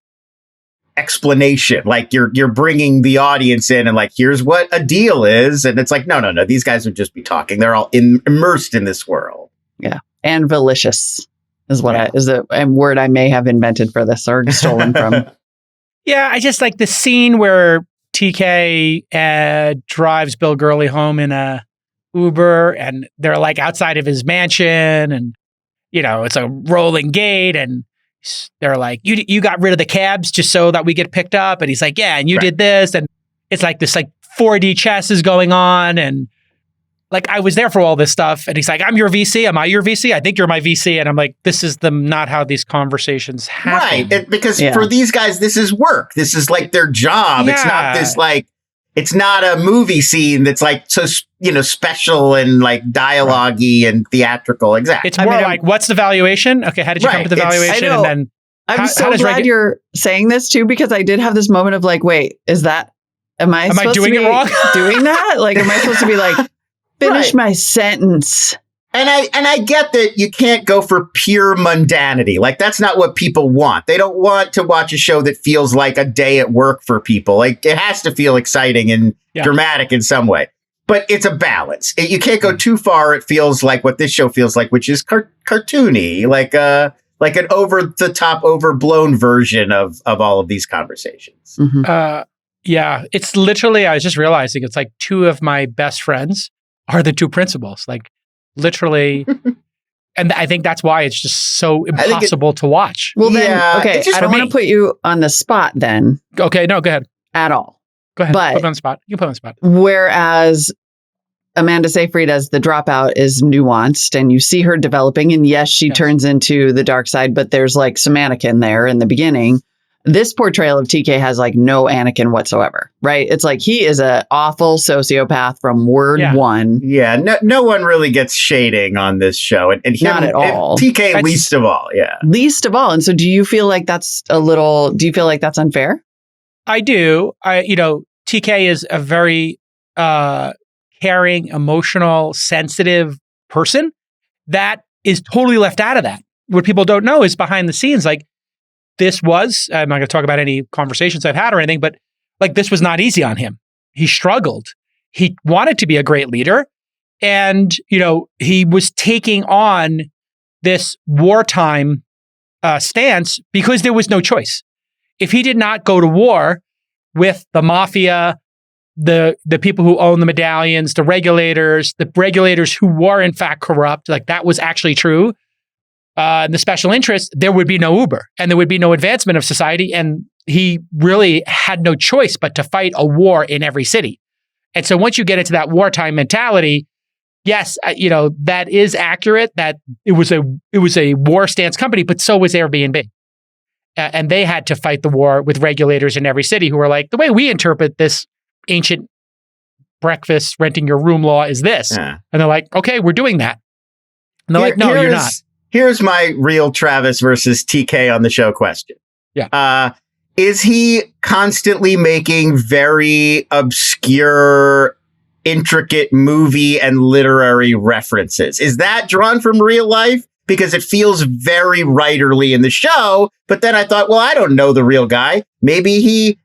explanation. Like you're bringing the audience in and like, here's what a deal is. And it's like, no. These guys would just be talking. They're all immersed in this world. Yeah. And velicious is what is a word I may have invented for this or stolen from. Yeah. I just like the scene where TK drives Bill Gurley home in a Uber and they're like outside of his mansion and, you know, it's a rolling gate and they're like, you got rid of the cabs just so that we get picked up. And he's like, yeah, and you did this. And it's like this like 4D chess is going on. And like, I was there for all this stuff. And he's like, I'm your VC. Am I your VC? I think you're my VC. And I'm like, this is not how these conversations happen. Right. Because for these guys, this is work. This is like their job. Yeah. It's not this like, it's not a movie scene that's like so, you know, special and like dialogue-y and theatrical. Exactly. It's more like, what's the valuation? Okay, how did you come to the valuation? And then I'm so glad you're saying this too, because I did have this moment of like, wait, am I doing it wrong? Doing that? Like, am I supposed to be like, finish my sentence? And I get that you can't go for pure mundanity. Like, that's not what people want. They don't want to watch a show that feels like a day at work for people. Like, it has to feel exciting and dramatic in some way. But it's a balance. You can't go too far. It feels like what this show feels like, which is cartoony, like an over-the-top, overblown version of all of these conversations. Mm-hmm. Yeah, it's literally, I was just realizing, it's like two of my best friends are the two principals. Like, literally, and I think that's why it's just so impossible to watch. Well, then, okay, I don't want to put you on the spot then. Okay, no, go ahead. At all. Go ahead, but put me on the spot. You can put me on the spot. Whereas Amanda Seyfried as the Dropout is nuanced and you see her developing, and yes, she turns into the dark side, but there's like some Anakin there in the beginning. This portrayal of TK has like no Anakin whatsoever, right? It's like he is an awful sociopath from word one. Yeah, no one really gets shading on this show. And him, not at all. TK least of all, Least of all. And so do you feel like that's unfair? I do. TK is a very caring, emotional, sensitive person that is totally left out of that. What people don't know is behind the scenes, like, I'm not going to talk about any conversations I've had or anything, but like this was not easy on him. He struggled. He wanted to be a great leader. And, he was taking on this wartime stance because there was no choice. If he did not go to war with the mafia, the people who own the medallions, the regulators who were in fact corrupt, like that was actually true, and the special interests, there would be no Uber and there would be no advancement of society. And he really had no choice but to fight a war in every city. And so once you get into that wartime mentality, yes, that is accurate that it was a war stance company, but so was Airbnb. And they had to fight the war with regulators in every city who were like, the way we interpret this ancient breakfast renting your room law is this. Yeah. And they're like, okay, we're doing that. And they're like, no, you're not. Here's my real Travis versus TK on the show question. Yeah. Is he constantly making very obscure, intricate movie and literary references? Is that drawn from real life? Because it feels very writerly in the show. But then I thought, well, I don't know the real guy. Maybe he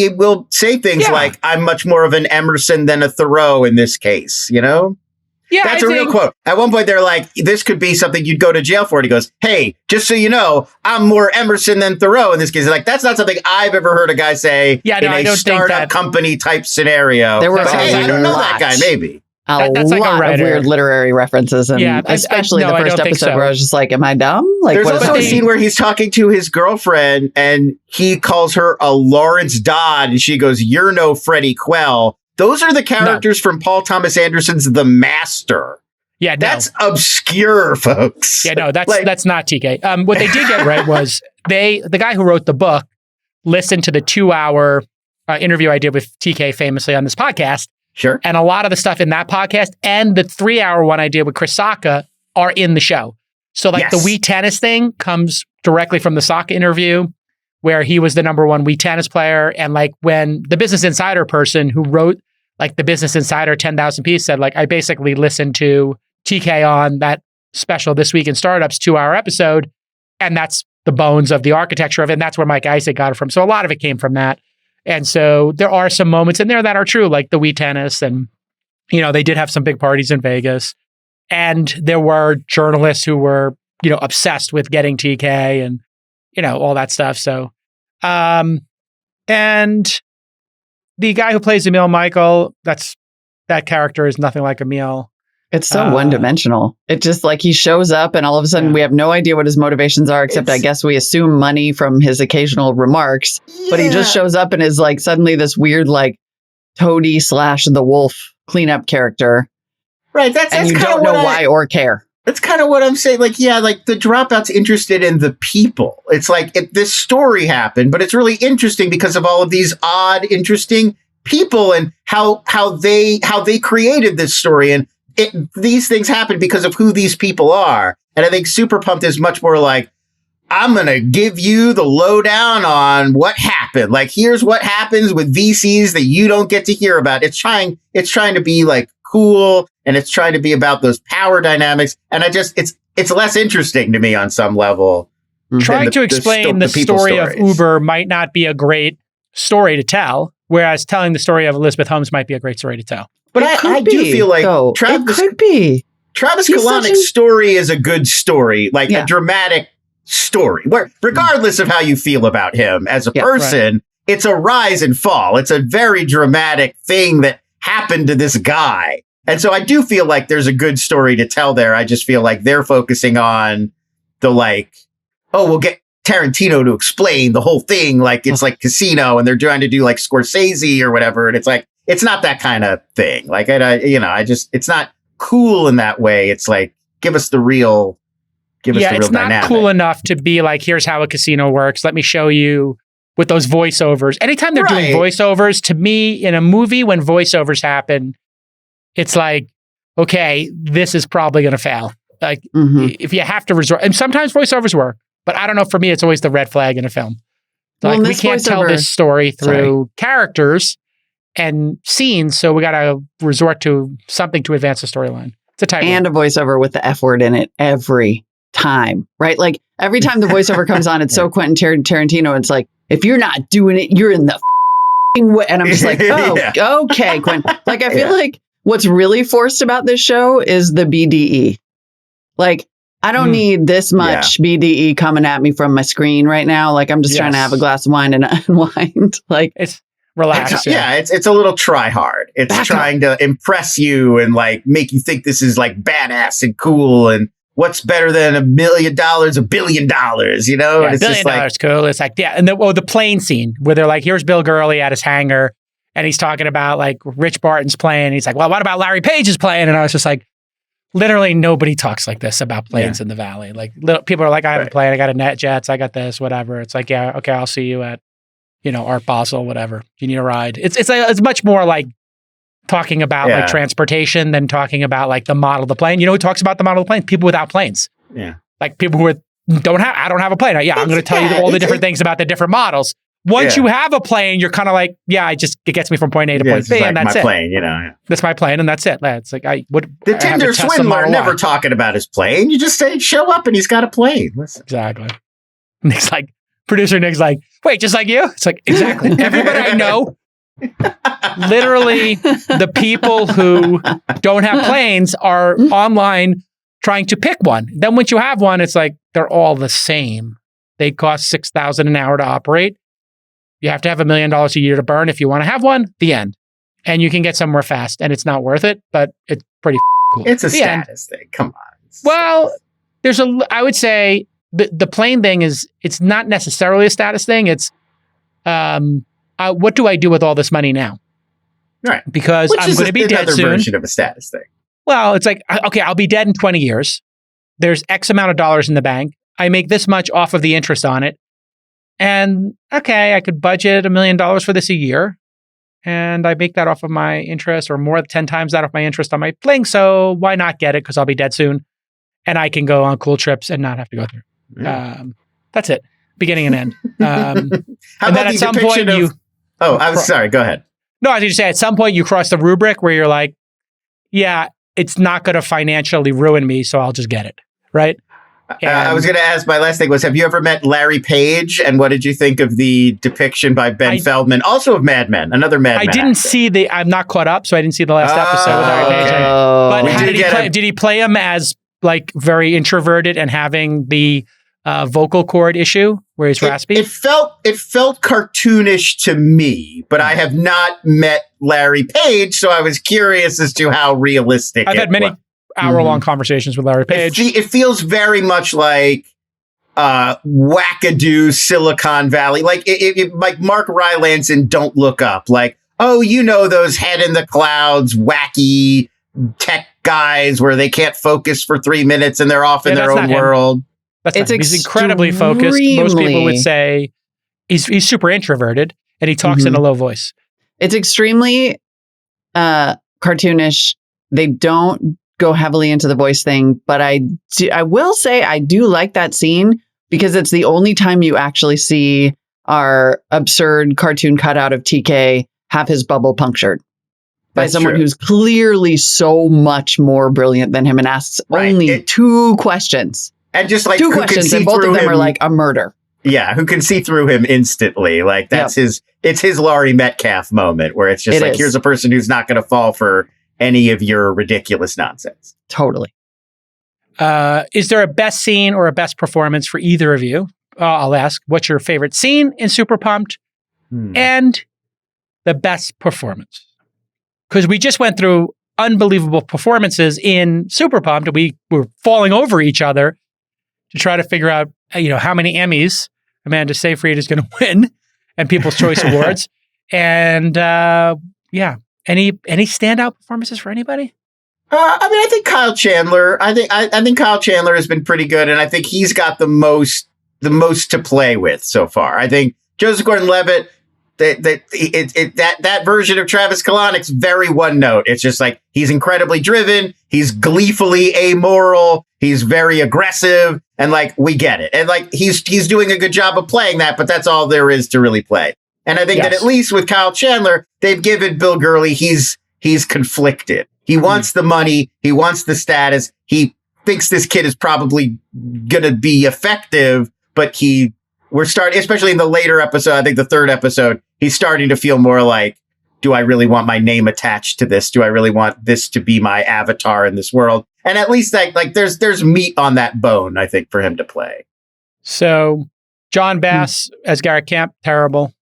will say things like, I'm much more of an Emerson than a Thoreau in this case, Yeah, that's a real quote. At one point, they're like, this could be something you'd go to jail for. And he goes, hey, just so you know, I'm more Emerson than Thoreau in this case. Like, that's not something I've ever heard a guy say in a startup company type scenario. There were I don't know that guy, maybe. That's lot like of weird literary references. And especially the first episode where I was just like, am I dumb? Like, there's also a scene where he's talking to his girlfriend and he calls her a Lawrence Dodd. And she goes, you're no Freddie Quell. Those are the characters from Paul Thomas Anderson's The Master. Yeah, that's obscure, folks. Yeah, no, that's not TK. What they did get right was the guy who wrote the book listened to the 2-hour interview I did with TK famously on this podcast. Sure. And a lot of the stuff in that podcast and the 3-hour one I did with Chris Sacca are in the show. So the Wii tennis thing comes directly from the Sacca interview, where he was the number one Wii tennis player. And like when the Business Insider person who wrote like the Business Insider 10,000 piece said, like, I basically listened to TK on that special This Week in Startups 2-hour episode. And that's the bones of the architecture of it. And that's where Mike Isaac got it from. So a lot of it came from that. And so there are some moments in there that are true, like the Wii tennis. And, they did have some big parties in Vegas. And there were journalists who were, obsessed with getting TK and, all that stuff. So, and the guy who plays Emil Michael, that character is nothing like Emil. It's so one-dimensional. It just like he shows up and all of a sudden we have no idea what his motivations are, except I guess we assume money from his occasional remarks. Yeah. But he just shows up and is like suddenly this weird like toady / the wolf cleanup character. Right. That's and you don't know why or care. That's kind of what I'm saying. Like, yeah, like the Dropout's interested in the people. It's like this story happened, but it's really interesting because of all of these odd, interesting people and how they created this story. And these things happen because of who these people are. And I think Super Pumped is much more like, I'm going to give you the lowdown on what happened. Like, here's what happens with VCs that you don't get to hear about. It's trying to be like cool, and it's trying to be about those power dynamics. And it's less interesting to me on some level. Trying to explain the story of Uber might not be a great story to tell, whereas telling the story of Elizabeth Holmes might be a great story to tell. But I do feel like Travis Kalanick's story is a good story, like a dramatic story, where regardless of how you feel about him as a person, it's a rise and fall. It's a very dramatic thing that happened to this guy. And so I do feel like there's a good story to tell there. I just feel like they're focusing on the like, oh, we'll get Tarantino to explain the whole thing. Like it's like Casino and they're trying to do like Scorsese or whatever. And it's like, it's not that kind of thing. Like, it's not cool in that way. It's like, give us the real dynamic. It's not cool enough to be like, here's how a casino works. Let me show you with those voiceovers. Anytime they're doing voiceovers, to me, in a movie, when voiceovers happen, it's like, okay, this is probably going to fail. Like, if you have to resort, and sometimes voiceovers work, but I don't know, for me, it's always the red flag in a film. Like, we can't tell this story through characters and scenes, so we got to resort to something to advance the storyline. It's a tight and a voiceover with the F word in it every time, right? Like every time the voiceover comes on, it's so Quentin Tarantino. It's like, if you're not doing it, you're in the way. And I'm just like, oh, okay, Quentin. Like, I feel like what's really forced about this show is the BDE. Like, I don't need this much BDE coming at me from my screen right now. Like, I'm just trying to have a glass of wine and unwind. Like, it's relax. It's a little try hard. It's trying to impress you and like make you think this is like badass and cool and what's better than $1 million, $1 billion, you know? Yeah, and it's $1 billion just like, cool. It's like, and the plane scene where they're like, here's Bill Gurley at his hangar and he's talking about like Rich Barton's plane. He's like, well, what about Larry Page's plane? And I was just like, literally nobody talks like this about planes in the Valley. Like people are like, I have a plane, I got a NetJets, I got this, whatever. It's like, yeah, okay, I'll see you at, Art Basel, whatever. You need a ride. It's much more like talking about like transportation than talking about like the model of the plane. You know who talks about the model of the plane? People without planes. Yeah. Like people who I don't have a plane. Yeah, I'm going to tell you all the different things about the different models. Once you have a plane, you're kind of like, it gets me from point A to point B, and that's my it. plane, That's my plane, and that's it. It's like the Tinder swindler never talking about his plane. You just say, show up, and he's got a plane. Listen. Exactly. Nick's like, producer Nick's like, wait, just like you? It's like, exactly. Everybody I know, literally, the people who don't have planes are online trying to pick one. Then once you have one, it's like they're all the same. They cost $6,000 an hour to operate. You have to have $1 million a year to burn if you want to have one. The end. And you can get somewhere fast, and it's not worth it, but it's pretty cool. It's a status thing. Come on. Well, I would say the plane thing it's not necessarily a status thing. It's what do I do with all this money now? Right. Because I'm going to be dead soon. Version of a status thing. Well, it's like, okay, I'll be dead in 20 years. There's X amount of dollars in the bank. I make this much off of the interest on it. And okay, I could budget $1 million for this a year. And I make that off of my interest or more than 10 times that off my interest on my thing. So why not get it? Because I'll be dead soon. And I can go on cool trips and not have to go through. Yeah. That's it. Beginning and end. How and about then at some point sorry, go ahead. No, I was going to say at some point you cross the rubric where you're like, yeah, it's not going to financially ruin me, so I'll just get it. Right? I was going to ask, my last thing was, have you ever met Larry Page? And what did you think of the depiction by Ben Feldman, also of Mad Men, another Mad Men? I didn't see I'm not caught up, so I didn't see the last episode with Larry Page. But how did he play? Did he play him as like very introverted and having the vocal cord issue where he's raspy? It felt cartoonish to me, but I have not met Larry Page, so I was curious as to how realistic I've had many hour-long conversations with Larry Page. It feels very much like wackadoo Silicon Valley, like like Mark Rylance in Don't Look Up, like, oh, you know, those head in the clouds, wacky tech guys where they can't focus for 3 minutes and they're off in their own world. He's incredibly focused. Most people would say he's super introverted and he talks in a low voice. It's extremely cartoonish. They don't go heavily into the voice thing, but I will say I do like that scene because it's the only time you actually see our absurd cartoon cutout of TK have his bubble punctured by someone who's clearly so much more brilliant than him and asks only 2 questions. And just like 2 questions, and both of them are like a murder. Yeah, who can see through him instantly. Like that's it's his Laurie Metcalf moment where it's just here's a person who's not going to fall for any of your ridiculous nonsense. Totally. Is there a best scene or a best performance for either of you? I'll ask, what's your favorite scene in Super Pumped and the best performance? Because we just went through unbelievable performances in Super Pumped. We were falling over each other to try to figure out, how many Emmys Amanda Seyfried is going to win and People's Choice Awards. And any standout performances for anybody? I think Kyle Chandler. I think Kyle Chandler has been pretty good, and I think he's got the most to play with so far. I think Joseph Gordon-Levitt, that version of Travis Kalanick's very one note. It's just like he's incredibly driven, he's gleefully amoral, he's very aggressive, and like we get it, and like he's doing a good job of playing that. But that's all there is to really play. And I think that at least with Kyle Chandler, they've given Bill Gurley, he's conflicted. He wants the money. He wants the status. He thinks this kid is probably going to be effective, but we're starting, especially in the later episode, I think the 3rd episode, he's starting to feel more like, do I really want my name attached to this? Do I really want this to be my avatar in this world? And at least like there's meat on that bone, I think, for him to play. So John Bass as Garrett Camp, terrible.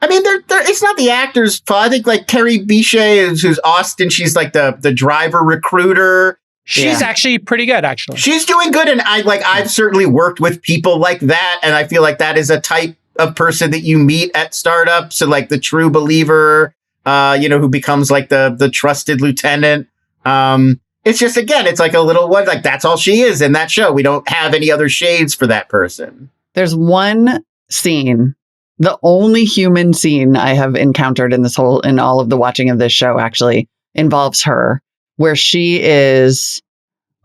I mean, it's not the actor's fault. I think like Carrie Bichet, who's Austin, she's like the driver recruiter. She's actually pretty good, actually. She's doing good. And I've certainly worked with people like that. And I feel like that is a type of person that you meet at startups. So like the true believer, who becomes like the trusted lieutenant. It's just, again, it's like a little one, like that's all she is in that show. We don't have any other shades for that person. There's one scene. The only human scene I have encountered in all of the watching of this show actually involves her, where she is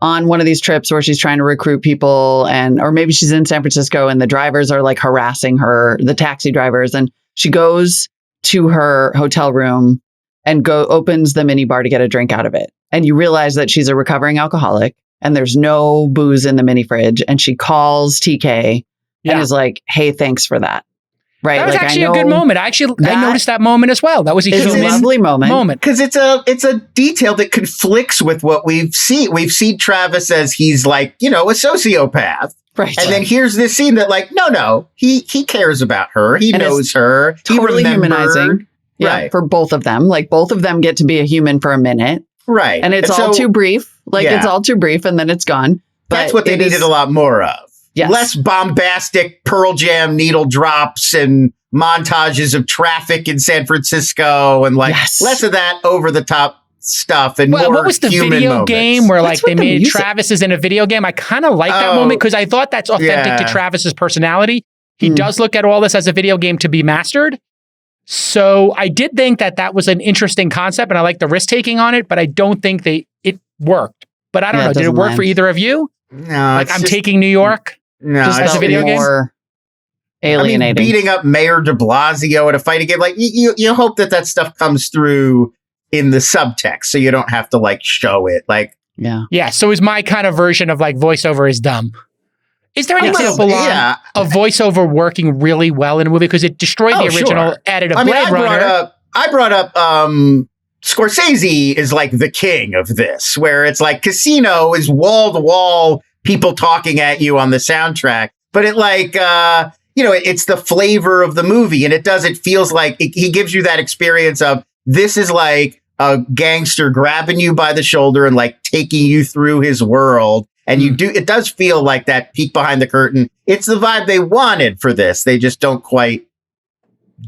on one of these trips where she's trying to recruit people or maybe she's in San Francisco and the drivers are like harassing her, the taxi drivers. And she goes to her hotel room and opens the minibar to get a drink out of it. And you realize that she's a recovering alcoholic and there's no booze in the mini fridge. And she calls TK and is like, hey, thanks for that. Right. That was actually a good moment. I noticed that moment as well. That was a lovely moment. Because it's a detail that conflicts with what we've seen. We've seen Travis as he's like, a sociopath. Right. And then here's this scene that like, no, he cares about her. He knows her. Totally he humanizing. Yeah, right. For both of them. Like both of them get to be a human for a minute. Right. And it's all too brief. It's all too brief and then it's gone. But that's what they needed a lot more of. Yes. Less bombastic Pearl Jam needle drops and montages of traffic in San Francisco and less of that over the top stuff and more what was the human video moments. Game where they made Travis is in a video game? I kind of like that moment because I thought that's authentic to Travis's personality. He does look at all this as a video game to be mastered. So I did think that was an interesting concept and I like the risk taking on it, but I don't think it worked. But I don't know. Did it work for either of you? No. I'm taking New York. No, just as a video game. Alienating. Beating up Mayor de Blasio at a fighting game. Like you hope that stuff comes through in the subtext so you don't have to show it. Yeah. So is my kind of version of voiceover is dumb. Is there an example on a voiceover working really well in a movie? Because it destroyed the original edit of Blade Runner. I brought up Scorsese is like the king of this, where it's like Casino is wall to wall people talking at you on the soundtrack, but it like it's the flavor of the movie, and it feels like he gives you that experience of this is like a gangster grabbing you by the shoulder and like taking you through his world. And it does feel like that peek behind the curtain. It's the vibe they wanted for this. They just don't quite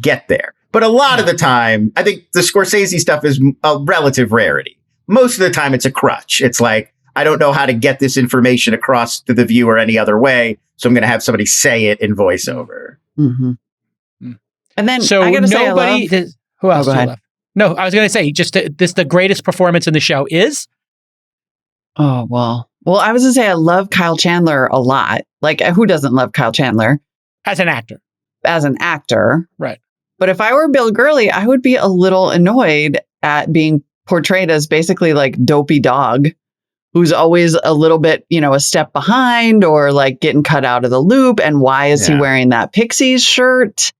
get there. But a lot of the time, I think the Scorsese stuff is a relative rarity. Most of the time, it's a crutch. It's like, I don't know how to get this information across to the viewer any other way, so I'm going to have somebody say it in voiceover. Mm-hmm. And then, so I gotta nobody. say who else do you love? No, I was going to say, the greatest performance in the show is? Oh, well, I was going to say I love Kyle Chandler a lot. Like, who doesn't love Kyle Chandler? As an actor. Right. But if I were Bill Gurley, I would be a little annoyed at being portrayed as basically like dopey dog, who's always a little bit, a step behind or like getting cut out of the loop. And why is he wearing that Pixies shirt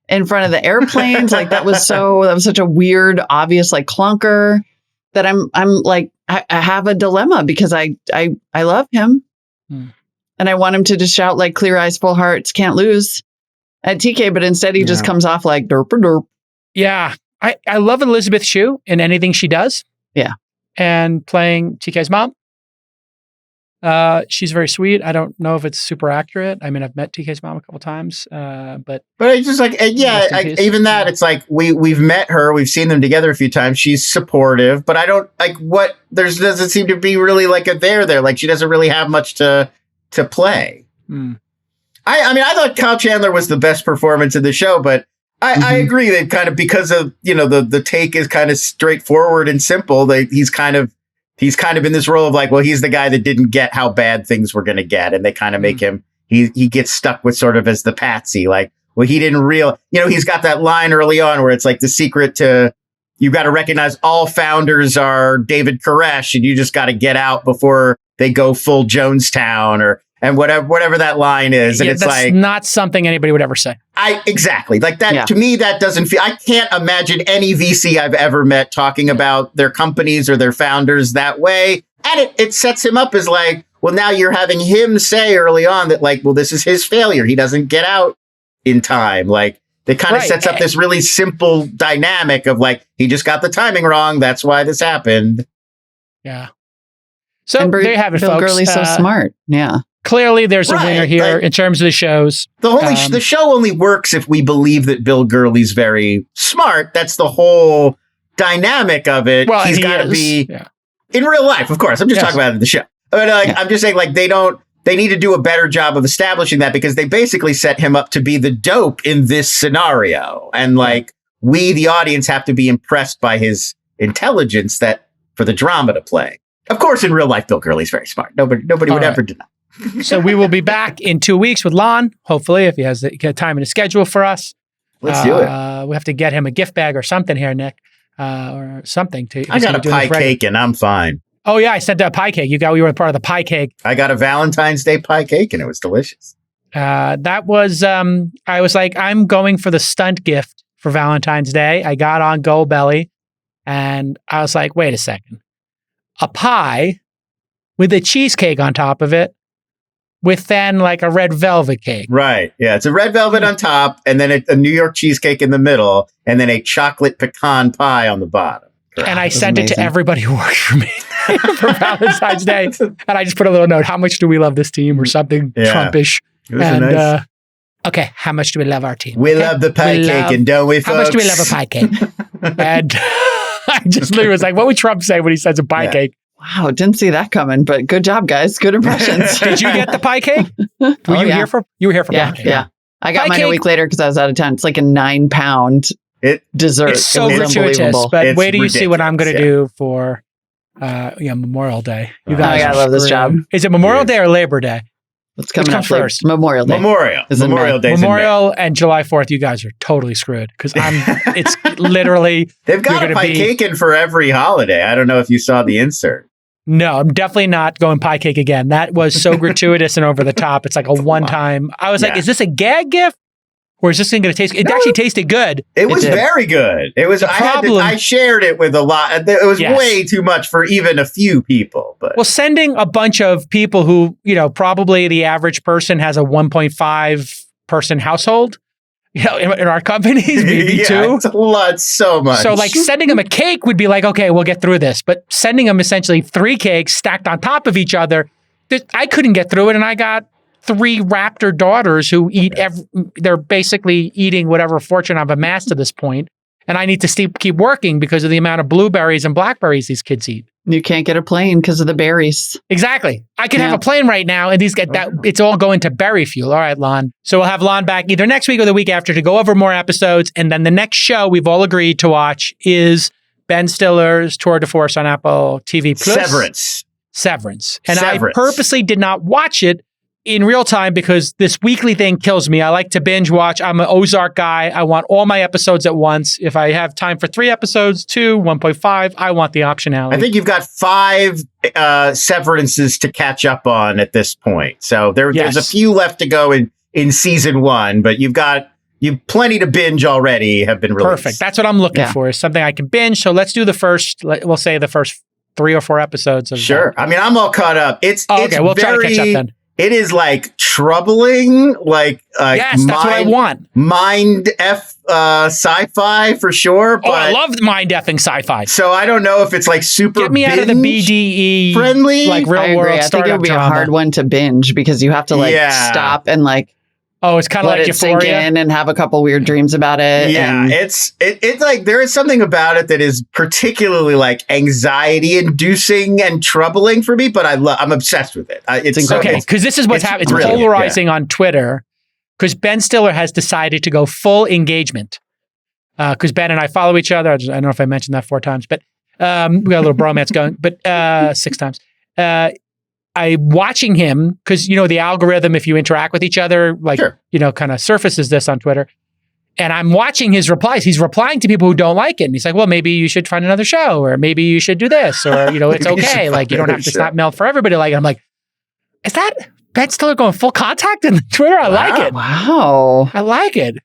in front of the airplanes? Like that was such a weird, obvious like clunker that I'm like, I have a dilemma because I love him and I want him to just shout like clear eyes, full hearts, can't lose at TK, but instead he just comes off like derp. Yeah. I love Elizabeth Shue in anything she does. Yeah. And playing TK's mom. She's very sweet. I don't know if it's super accurate. I mean, I've met TK's mom a couple times, but I just like, even that, it's like we've met her, we've seen them together a few times. She's supportive, but I don't like doesn't seem to be really like a there. Like she doesn't really have much to play. I mean, I thought Kyle Chandler was the best performance in the show, but I agree that kind of because of, the take is kind of straightforward and simple. He's kind of in this role of like, well, he's the guy that didn't get how bad things were going to get. And they kind of make him, he gets stuck with sort of as the patsy, like, well, he didn't he's got that line early on where it's like the secret to, you've got to recognize all founders are David Koresh and you just got to get out before they go full Jonestown and whatever that line is. And it's that's like not something anybody would ever say. Exactly. Like that, to me, that doesn't feel, I can't imagine any VC I've ever met talking about their companies or their founders that way. And it sets him up as like, well, now you're having him say early on that like, well, this is his failure. He doesn't get out in time. Like it kind of sets up this really simple dynamic of like, he just got the timing wrong. That's why this happened. Yeah. So there you have it, Bill folks. Gurley's so smart. Yeah. Clearly, there's a winner here in terms of the shows. The show only works if we believe that Bill Gurley's very smart. That's the whole dynamic of it. Well, he's got to be in real life, of course. I'm just talking about it in the show. But I'm just saying, like, they need to do a better job of establishing that because they basically set him up to be the dope in this scenario. And like, we, the audience, have to be impressed by his intelligence for the drama to play. Of course, in real life, Bill Gurley's very smart. Nobody would ever deny. So we will be back in 2 weeks with Lon, hopefully, if he has the time in his schedule for us. Let's do it. We have to get him a gift bag or something here, Nick, or something. I got a pie cake and I'm fine. Oh, yeah, I sent a pie cake. You were part of the pie cake. I got a Valentine's Day pie cake and it was delicious. That was, I was like, I'm going for the stunt gift for Valentine's Day. I got on GoBelly and I was like, wait a second. A pie with a cheesecake on top of it with then like a red velvet cake. Right. Yeah. It's a red velvet on top and then a New York cheesecake in the middle and then a chocolate pecan pie on the bottom. Correct. And I sent it to everybody who worked for me for Valentine's Day. And I just put a little note, how much do we love this team or something Trumpish. It was nice. Okay, how much do we love our team? We love the pie cake and don't we, folks? How much do we love a pie cake? And I just literally was like, what would Trump say when he says a pie cake? Wow, didn't see that coming, but good job, guys. Good impressions. Did you get the pie cake? Were you here for pie cake? Yeah. I got mine a week later because I was out of town. It's like a 9-pound dessert. It's so gratuitous, but wait till you see what I'm going to do for Memorial Day. You guys I love this job. Is it Memorial Day or Labor Day? What's coming up first? Memorial Day. Memorial Day. Memorial and July 4th, you guys are totally screwed because it's literally. They've got a pie cake in for every holiday. I don't know if you saw the insert. No, I'm definitely not going pie cake again. That was so gratuitous and over the top. It's like a one-time. I was like, is this a gag gift? Or is this thing going to taste? It actually tasted good. It was very good. It was. I shared it with a lot. It was way too much for even a few people. But sending a bunch of people who, probably the average person has a 1.5 person household. In our companies, maybe two. It's a lot, so much. So like sending them a cake would be like, okay, we'll get through this. But sending them essentially 3 cakes stacked on top of each other, I couldn't get through it. And I got 3 raptor daughters who eat, they're basically eating whatever fortune I've amassed to this point. And I need to keep working because of the amount of blueberries and blackberries these kids eat. You can't get a plane because of the berries. Exactly. I could have a plane right now and it's all going to berry fuel. All right, Lon. So we'll have Lon back either next week or the week after to go over more episodes. And then the next show we've all agreed to watch is Ben Stiller's tour de force on Apple TV+. Severance. And I purposely did not watch it in real time because this weekly thing kills me. I like to binge watch. I'm an Ozark guy. I want all my episodes at once. If I have time for 3 episodes, 2, 1.5, I want the optionality. I think you've got 5 severances to catch up on at this point. So there's a few left to go in season 1, but you've plenty to binge already have been released. Perfect. That's what I'm looking for, is something I can binge. So let's do the first 3 or 4 episodes of Sure. I mean, I'm all caught up. It's okay. We'll try to catch up then. It is like troubling, yes, that's what I want. Mind sci-fi for sure. But I love mind effing sci-fi. So I don't know if it's like super. Get me out of the BDE friendly, like real world. I think it would be a hard one to binge because you have to stop and it's kind of like Euphoria. Sink in and have a couple weird dreams about it. Yeah, it's like there is something about it that is particularly like anxiety inducing and troubling for me. But I'm obsessed with it. It's okay because this is what's happening. It's polarizing on Twitter because Ben Stiller has decided to go full engagement. Because Ben and I follow each other. I don't know if I mentioned that 4 times, but we got a little bromance going. But 6 times. I'm watching him because, the algorithm, if you interact with each other, kind of surfaces this on Twitter. And I'm watching his replies. He's replying to people who don't like it. And he's like, well, maybe you should find another show, or maybe you should do this, or, it's okay. Like, you don't have to stop melt for everybody. Like, I'm like, is that Ben Stiller going full contact in Twitter? I like it. Wow. I like it.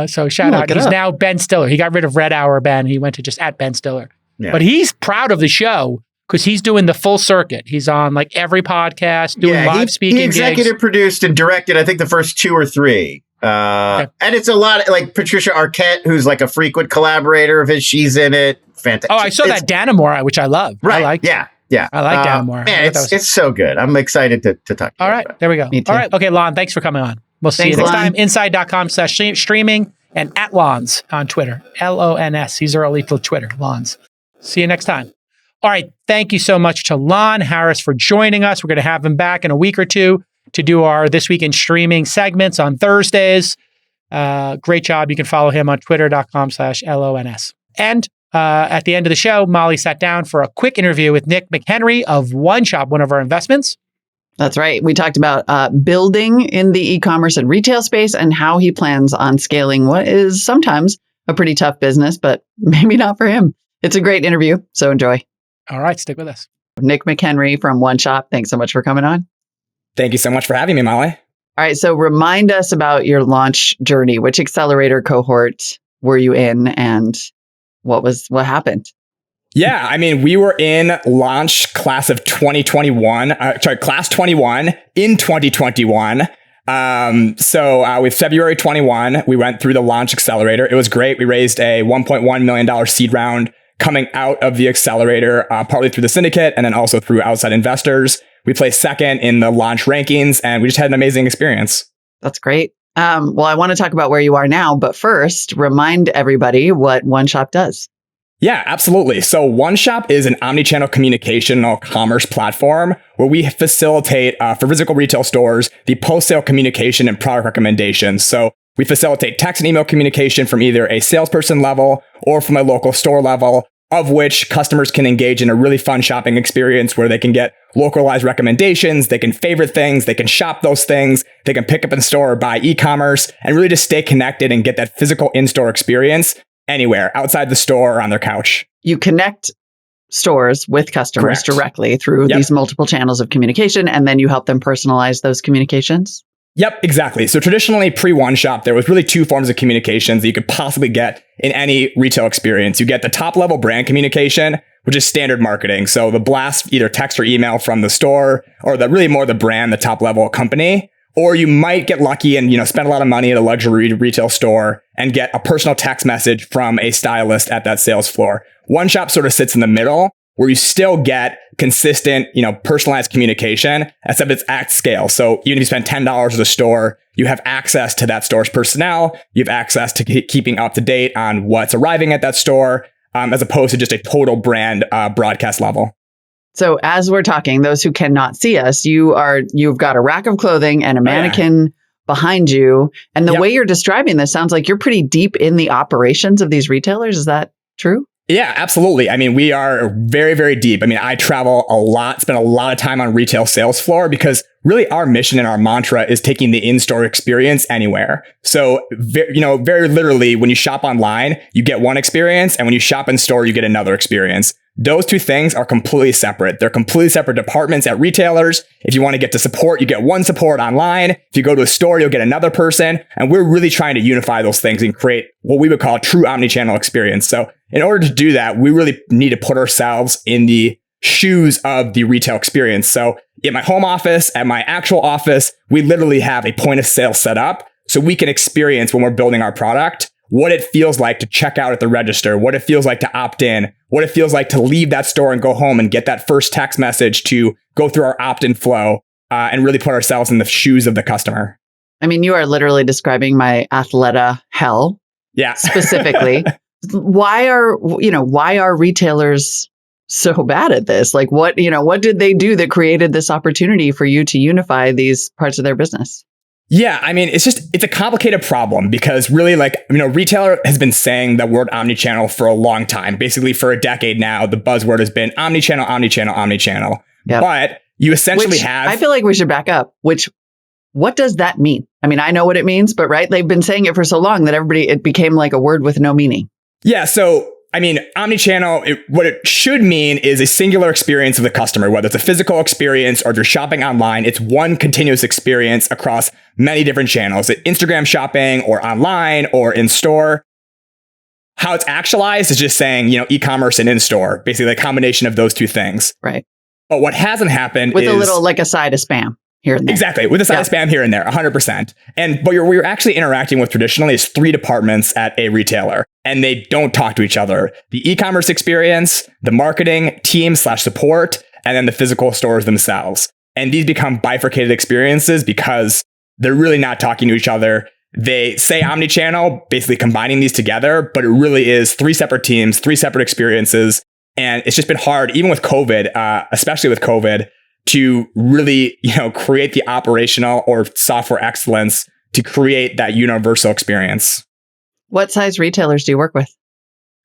So shout out. He's now Ben Stiller. He got rid of Red Hour Ben. He went to just @Ben Stiller. Yeah. But he's proud of the show. Because he's doing the full circuit. He's on like every podcast, doing live speaking he executive produced and directed, I think, the first 2 or 3. And it's a lot of, like Patricia Arquette, who's like a frequent collaborator of his. She's in it. Fantastic. Oh, I saw that Danamore, which I love. Right. I liked. Yeah. I like Danamore. Man, it's so good. I'm excited to talk to you. All right. There we go. All right. Okay, Lon, thanks for coming on. We'll see you next time. Inside.com/streaming and @Lons on Twitter. LONS. These are all equal Twitter. Lons. See you next time. All right. Thank you so much to Lon Harris for joining us. We're going to have him back in a week or 2 to do our This Week in Streaming segments on Thursdays. Great job. You can follow him on twitter.com/LONS. And at the end of the show, Molly sat down for a quick interview with Nick McHenry of OneShop, one of our investments. That's right. We talked about building in the e-commerce and retail space and how he plans on scaling what is sometimes a pretty tough business, but maybe not for him. It's a great interview, so enjoy. All right, stick with us. Nick McHenry from OneShop, thanks so much for coming on. Thank you so much for having me, Molly. All right, so remind us about your launch journey. Which accelerator cohort were you in and what happened? Yeah, I mean, we were in launch class of 2021, class 21 in 2021. With February 21, we went through the launch accelerator. It was great. We raised a $1.1 million seed round coming out of the accelerator, partly through the syndicate and then also through outside investors. We placed second in the launch rankings and we just had an amazing experience. That's great. Well, I want to talk about where you are now, but first, remind everybody what OneShop does. Yeah, absolutely. So OneShop is an omnichannel communication or commerce platform where we facilitate for physical retail stores the post-sale communication and product recommendations. So we facilitate text and email communication from either a salesperson level or from a local store level, of which customers can engage in a really fun shopping experience where they can get localized recommendations, they can favorite things, they can shop those things, they can pick up in store or buy e-commerce, and really just stay connected and get that physical in-store experience anywhere, outside the store or on their couch. You connect stores with customers directly through these multiple channels of communication, and then you help them personalize those communications? Yep, exactly. So traditionally, pre-OneShop, there was really two forms of communications that you could possibly get in any retail experience. You get the top-level brand communication, which is standard marketing. So the blast, either text or email from the store, or really more the brand, the top-level company. Or you might get lucky and, spend a lot of money at a luxury retail store and get a personal text message from a stylist at that sales floor. OneShop sort of sits in the middle, where you still get consistent, personalized communication, except it's at scale. So even if you spend $10 at a store, you have access to that store's personnel. You have access to keeping up to date on what's arriving at that store, as opposed to just a total brand broadcast level. So as we're talking, those who cannot see us, you've got a rack of clothing and a mannequin behind you. And the way you're describing this sounds like you're pretty deep in the operations of these retailers. Is that true? Yeah, absolutely. I mean, we are very, very deep. I mean, I travel a lot, spend a lot of time on retail sales floor because really our mission and our mantra is taking the in-store experience anywhere. So, very literally, when you shop online, you get one experience, and when you shop in store, you get another experience. Those two things are completely separate. They're completely separate departments at retailers. If you want to get to support, you get one support online. If you go to a store, you'll get another person. And we're really trying to unify those things and create what we would call a true omnichannel experience. So in order to do that, we really need to put ourselves in the shoes of the retail experience. So in my home office, at my actual office, we literally have a point of sale set up so we can experience when we're building our product what it feels like to check out at the register, what it feels like to opt in, what it feels like to leave that store and go home and get that first text message to go through our opt-in flow and really put ourselves in the shoes of the customer. I mean, you are literally describing my Athleta hell. Yeah. Specifically. Why are retailers so bad at this? Like what did they do that created this opportunity for you to unify these parts of their business? Yeah, I mean, it's a complicated problem because really retailer has been saying the word omnichannel for a long time. Basically for a decade now, the buzzword has been omnichannel, omnichannel, omnichannel. Yep. But you essentially I feel like we should back up, what does that mean? I mean, I know what it means, but they've been saying it for so long that it became like a word with no meaning. Yeah. So, I mean, omnichannel, what it should mean is a singular experience of the customer, whether it's a physical experience or if you're shopping online, it's one continuous experience across many different channels, Instagram shopping or online or in store. How it's actualized is just saying, e-commerce and in-store, basically a combination of those two things. Right. But what hasn't happened with a little like a side of spam. Here and there. Exactly. With a side of spam here and there, 100%. And what you're actually interacting with traditionally is three departments at a retailer, and they don't talk to each other. The e-commerce experience, the marketing team / support, and then the physical stores themselves. And these become bifurcated experiences because they're really not talking to each other. They say omnichannel, basically combining these together, but it really is three separate teams, three separate experiences. And it's just been hard, even with COVID, especially with COVID, to really, create the operational or software excellence to create that universal experience. What size retailers do you work with?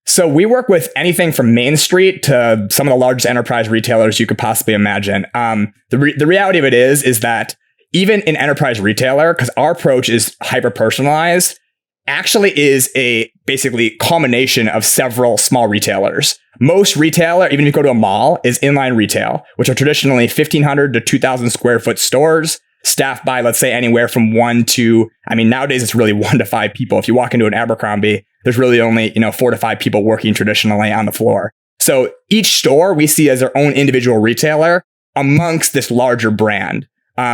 So we work with anything from Main Street to some of the largest enterprise retailers you could possibly imagine. The reality of it is that even in enterprise retailer, because our approach is hyper personalized, actually is a basically culmination of several small retailers. Most retailer, even if you go to a mall, is inline retail, which are traditionally 1,500 to 2,000 square foot stores staffed by, let's say, anywhere from nowadays it's really 1 to 5 people. If you walk into an Abercrombie, there's really only, 4 to 5 people working traditionally on the floor. So each store we see as their own individual retailer amongst this larger brand.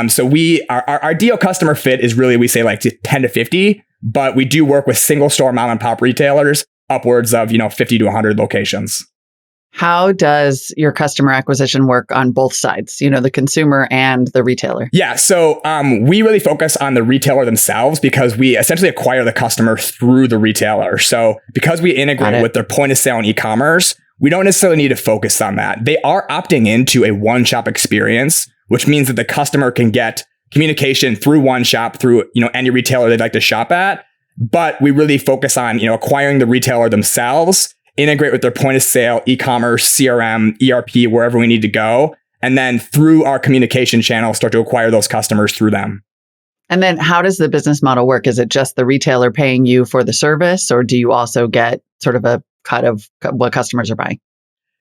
So our ideal customer fit is really, we say 10 to 50, but we do work with single store mom and pop retailers upwards of, 50 to 100 locations. How does your customer acquisition work on both sides, the consumer and the retailer? Yeah, so we really focus on the retailer themselves because we essentially acquire the customer through the retailer. So because we integrate with their point of sale and e-commerce, we don't necessarily need to focus on that. They are opting into a OneShop experience, which means that the customer can get communication through OneShop, through any retailer they'd like to shop at. But we really focus on acquiring the retailer themselves, integrate with their point of sale, e-commerce, CRM, ERP, wherever we need to go. And then through our communication channel, start to acquire those customers through them. And then how does the business model work? Is it just the retailer paying you for the service, or do you also get sort of a cut of what customers are buying?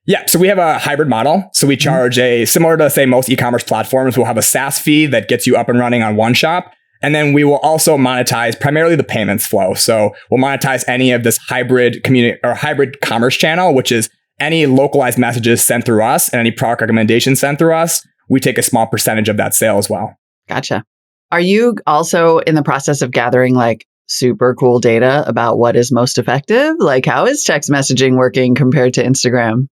Yeah, so we have a hybrid model. So we charge similar to, say, most e-commerce platforms, we'll have a SaaS fee that gets you up and running on OneShop. And then we will also monetize primarily the payments flow. So we'll monetize any of this hybrid community or hybrid commerce channel, which is any localized messages sent through us and any product recommendations sent through us. We take a small percentage of that sale as well. Gotcha. Are you also in the process of gathering like super cool data about what is most effective? Like how is text messaging working compared to Instagram?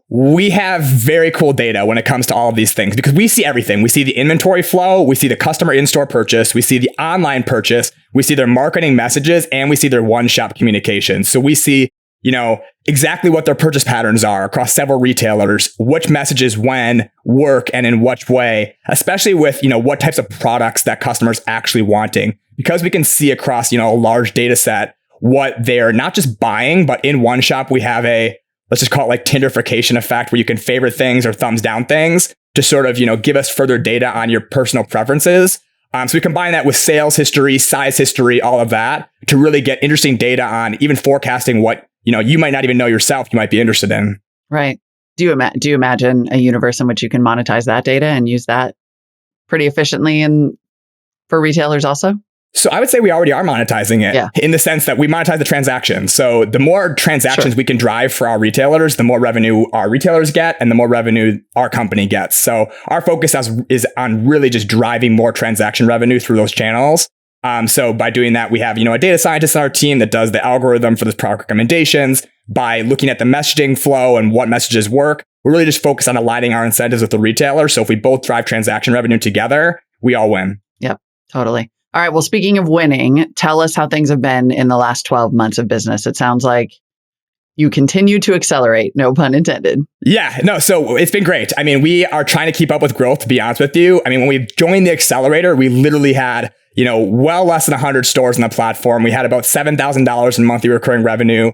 We have very cool data when it comes to all of these things because we see everything. We see the inventory flow, we see the customer in-store purchase, we see the online purchase, we see their marketing messages, and we see their one-shop communication. So we see, exactly what their purchase patterns are across several retailers, which messages when work and in which way, especially with, what types of products that customers actually wanting. Because we can see across, a large data set what they're not just buying, but in OneShop, we have let's just call it like Tinderification effect where you can favorite things or thumbs down things to sort of, give us further data on your personal preferences. So we combine that with sales history, size history, all of that to really get interesting data on even forecasting what, you might not even know yourself you might be interested in. Right. Do you imagine a universe in which you can monetize that data and use that pretty efficiently for retailers also? So I would say we already are monetizing it in the sense that we monetize the transaction. So the more transactions we can drive for our retailers, the more revenue our retailers get and the more revenue our company gets. So our focus is on really just driving more transaction revenue through those channels. So by doing that, we have, a data scientist on our team that does the algorithm for the product recommendations. By looking at the messaging flow and what messages work, we're really just focused on aligning our incentives with the retailer. So if we both drive transaction revenue together, we all win. Yep, totally. All right. Well, speaking of winning, tell us how things have been in the last 12 months of business. It sounds like you continue to accelerate, no pun intended. Yeah, no. So it's been great. I mean, we are trying to keep up with growth, to be honest with you. I mean, when we joined the accelerator, we literally had, well less than 100 stores on the platform. We had about $7,000 in monthly recurring revenue.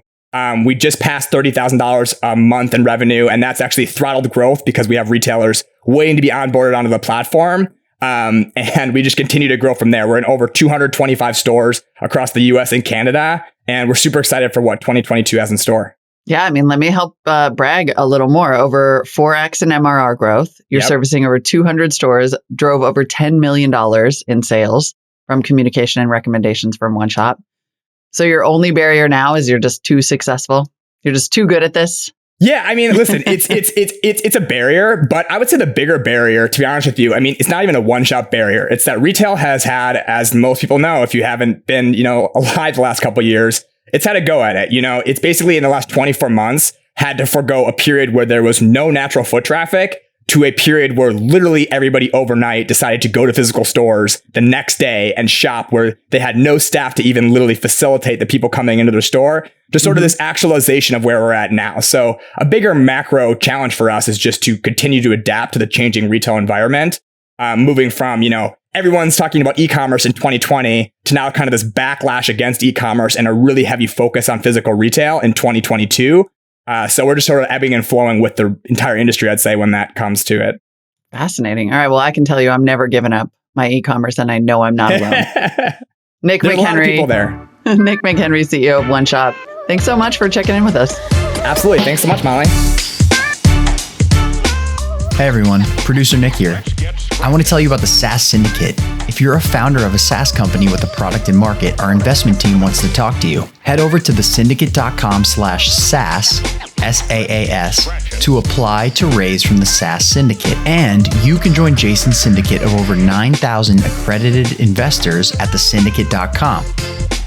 We just passed $30,000 a month in revenue, and that's actually throttled growth because we have retailers waiting to be onboarded onto the platform. And we just continue to grow from there. We're in over 225 stores across the US and Canada, and we're super excited for what 2022 has in store. Yeah, I mean, let me help brag a little more. Over 4x in MRR growth. You're servicing over 200 stores, drove over $10 million in sales from communication and recommendations from OneShop. So your only barrier now is you're just too successful. You're just too good at this. Yeah, I mean, listen, it's a barrier, but I would say the bigger barrier, to be honest with you, I mean, it's not even a one-shop barrier. It's that retail has had, as most people know, if you haven't been, alive the last couple of years, it's had a go at it. It's basically in the last 24 months had to forego a period where there was no natural foot traffic to a period where literally everybody overnight decided to go to physical stores the next day and shop where they had no staff to even literally facilitate the people coming into their store. Just sort of this actualization of where we're at now. So a bigger macro challenge for us is just to continue to adapt to the changing retail environment, moving from, everyone's talking about e-commerce in 2020 to now kind of this backlash against e-commerce and a really heavy focus on physical retail in 2022. So we're just sort of ebbing and flowing with the entire industry, I'd say, when that comes to it. Fascinating. All right. Well, I can tell you I'm never giving up my e-commerce, and I know I'm not alone. Nick There's McHenry, a lot of people there. Nick McHenry, CEO of OneShop. Thanks so much for checking in with us. Absolutely. Thanks so much, Molly. Hey everyone, producer Nick here. I want to tell you about the SaaS Syndicate. If you're a founder of a SaaS company with a product in market, our investment team wants to talk to you. Head over to thesyndicate.com/SaaS, SaaS, to apply to raise from the SaaS Syndicate. And you can join Jason's syndicate of over 9,000 accredited investors at thesyndicate.com.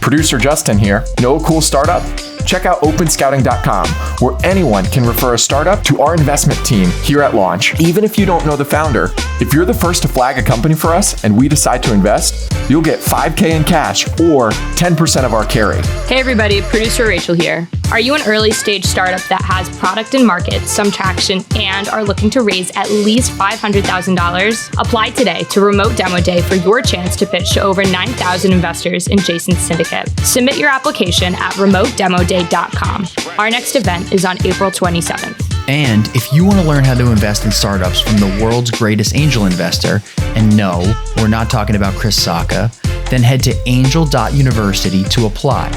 Producer Justin here. Know a cool startup? Check out openscouting.com, where anyone can refer a startup to our investment team here at launch, even if you don't know the founder. If you're the first to flag a company for us and we decide to invest, you'll get $5,000 in cash or 10% of our carry. Hey everybody, producer Rachel here. Are you an early stage startup that has product in market, some traction, and are looking to raise at least $500,000? Apply today to Remote Demo Day for your chance to pitch to over 9,000 investors in Jason's syndicate. Submit your application at remotedemoday.com. Our next event is on April 27th. And if you want to learn how to invest in startups from the world's greatest angel investor, and no, we're not talking about Chris Sacca, then head to angel.university to apply.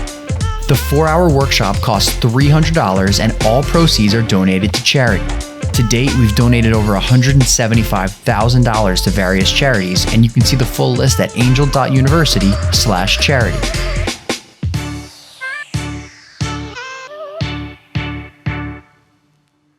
The 4-hour workshop costs $300 and all proceeds are donated to charity. To date, we've donated over $175,000 to various charities, and you can see the full list at angel.university/charity.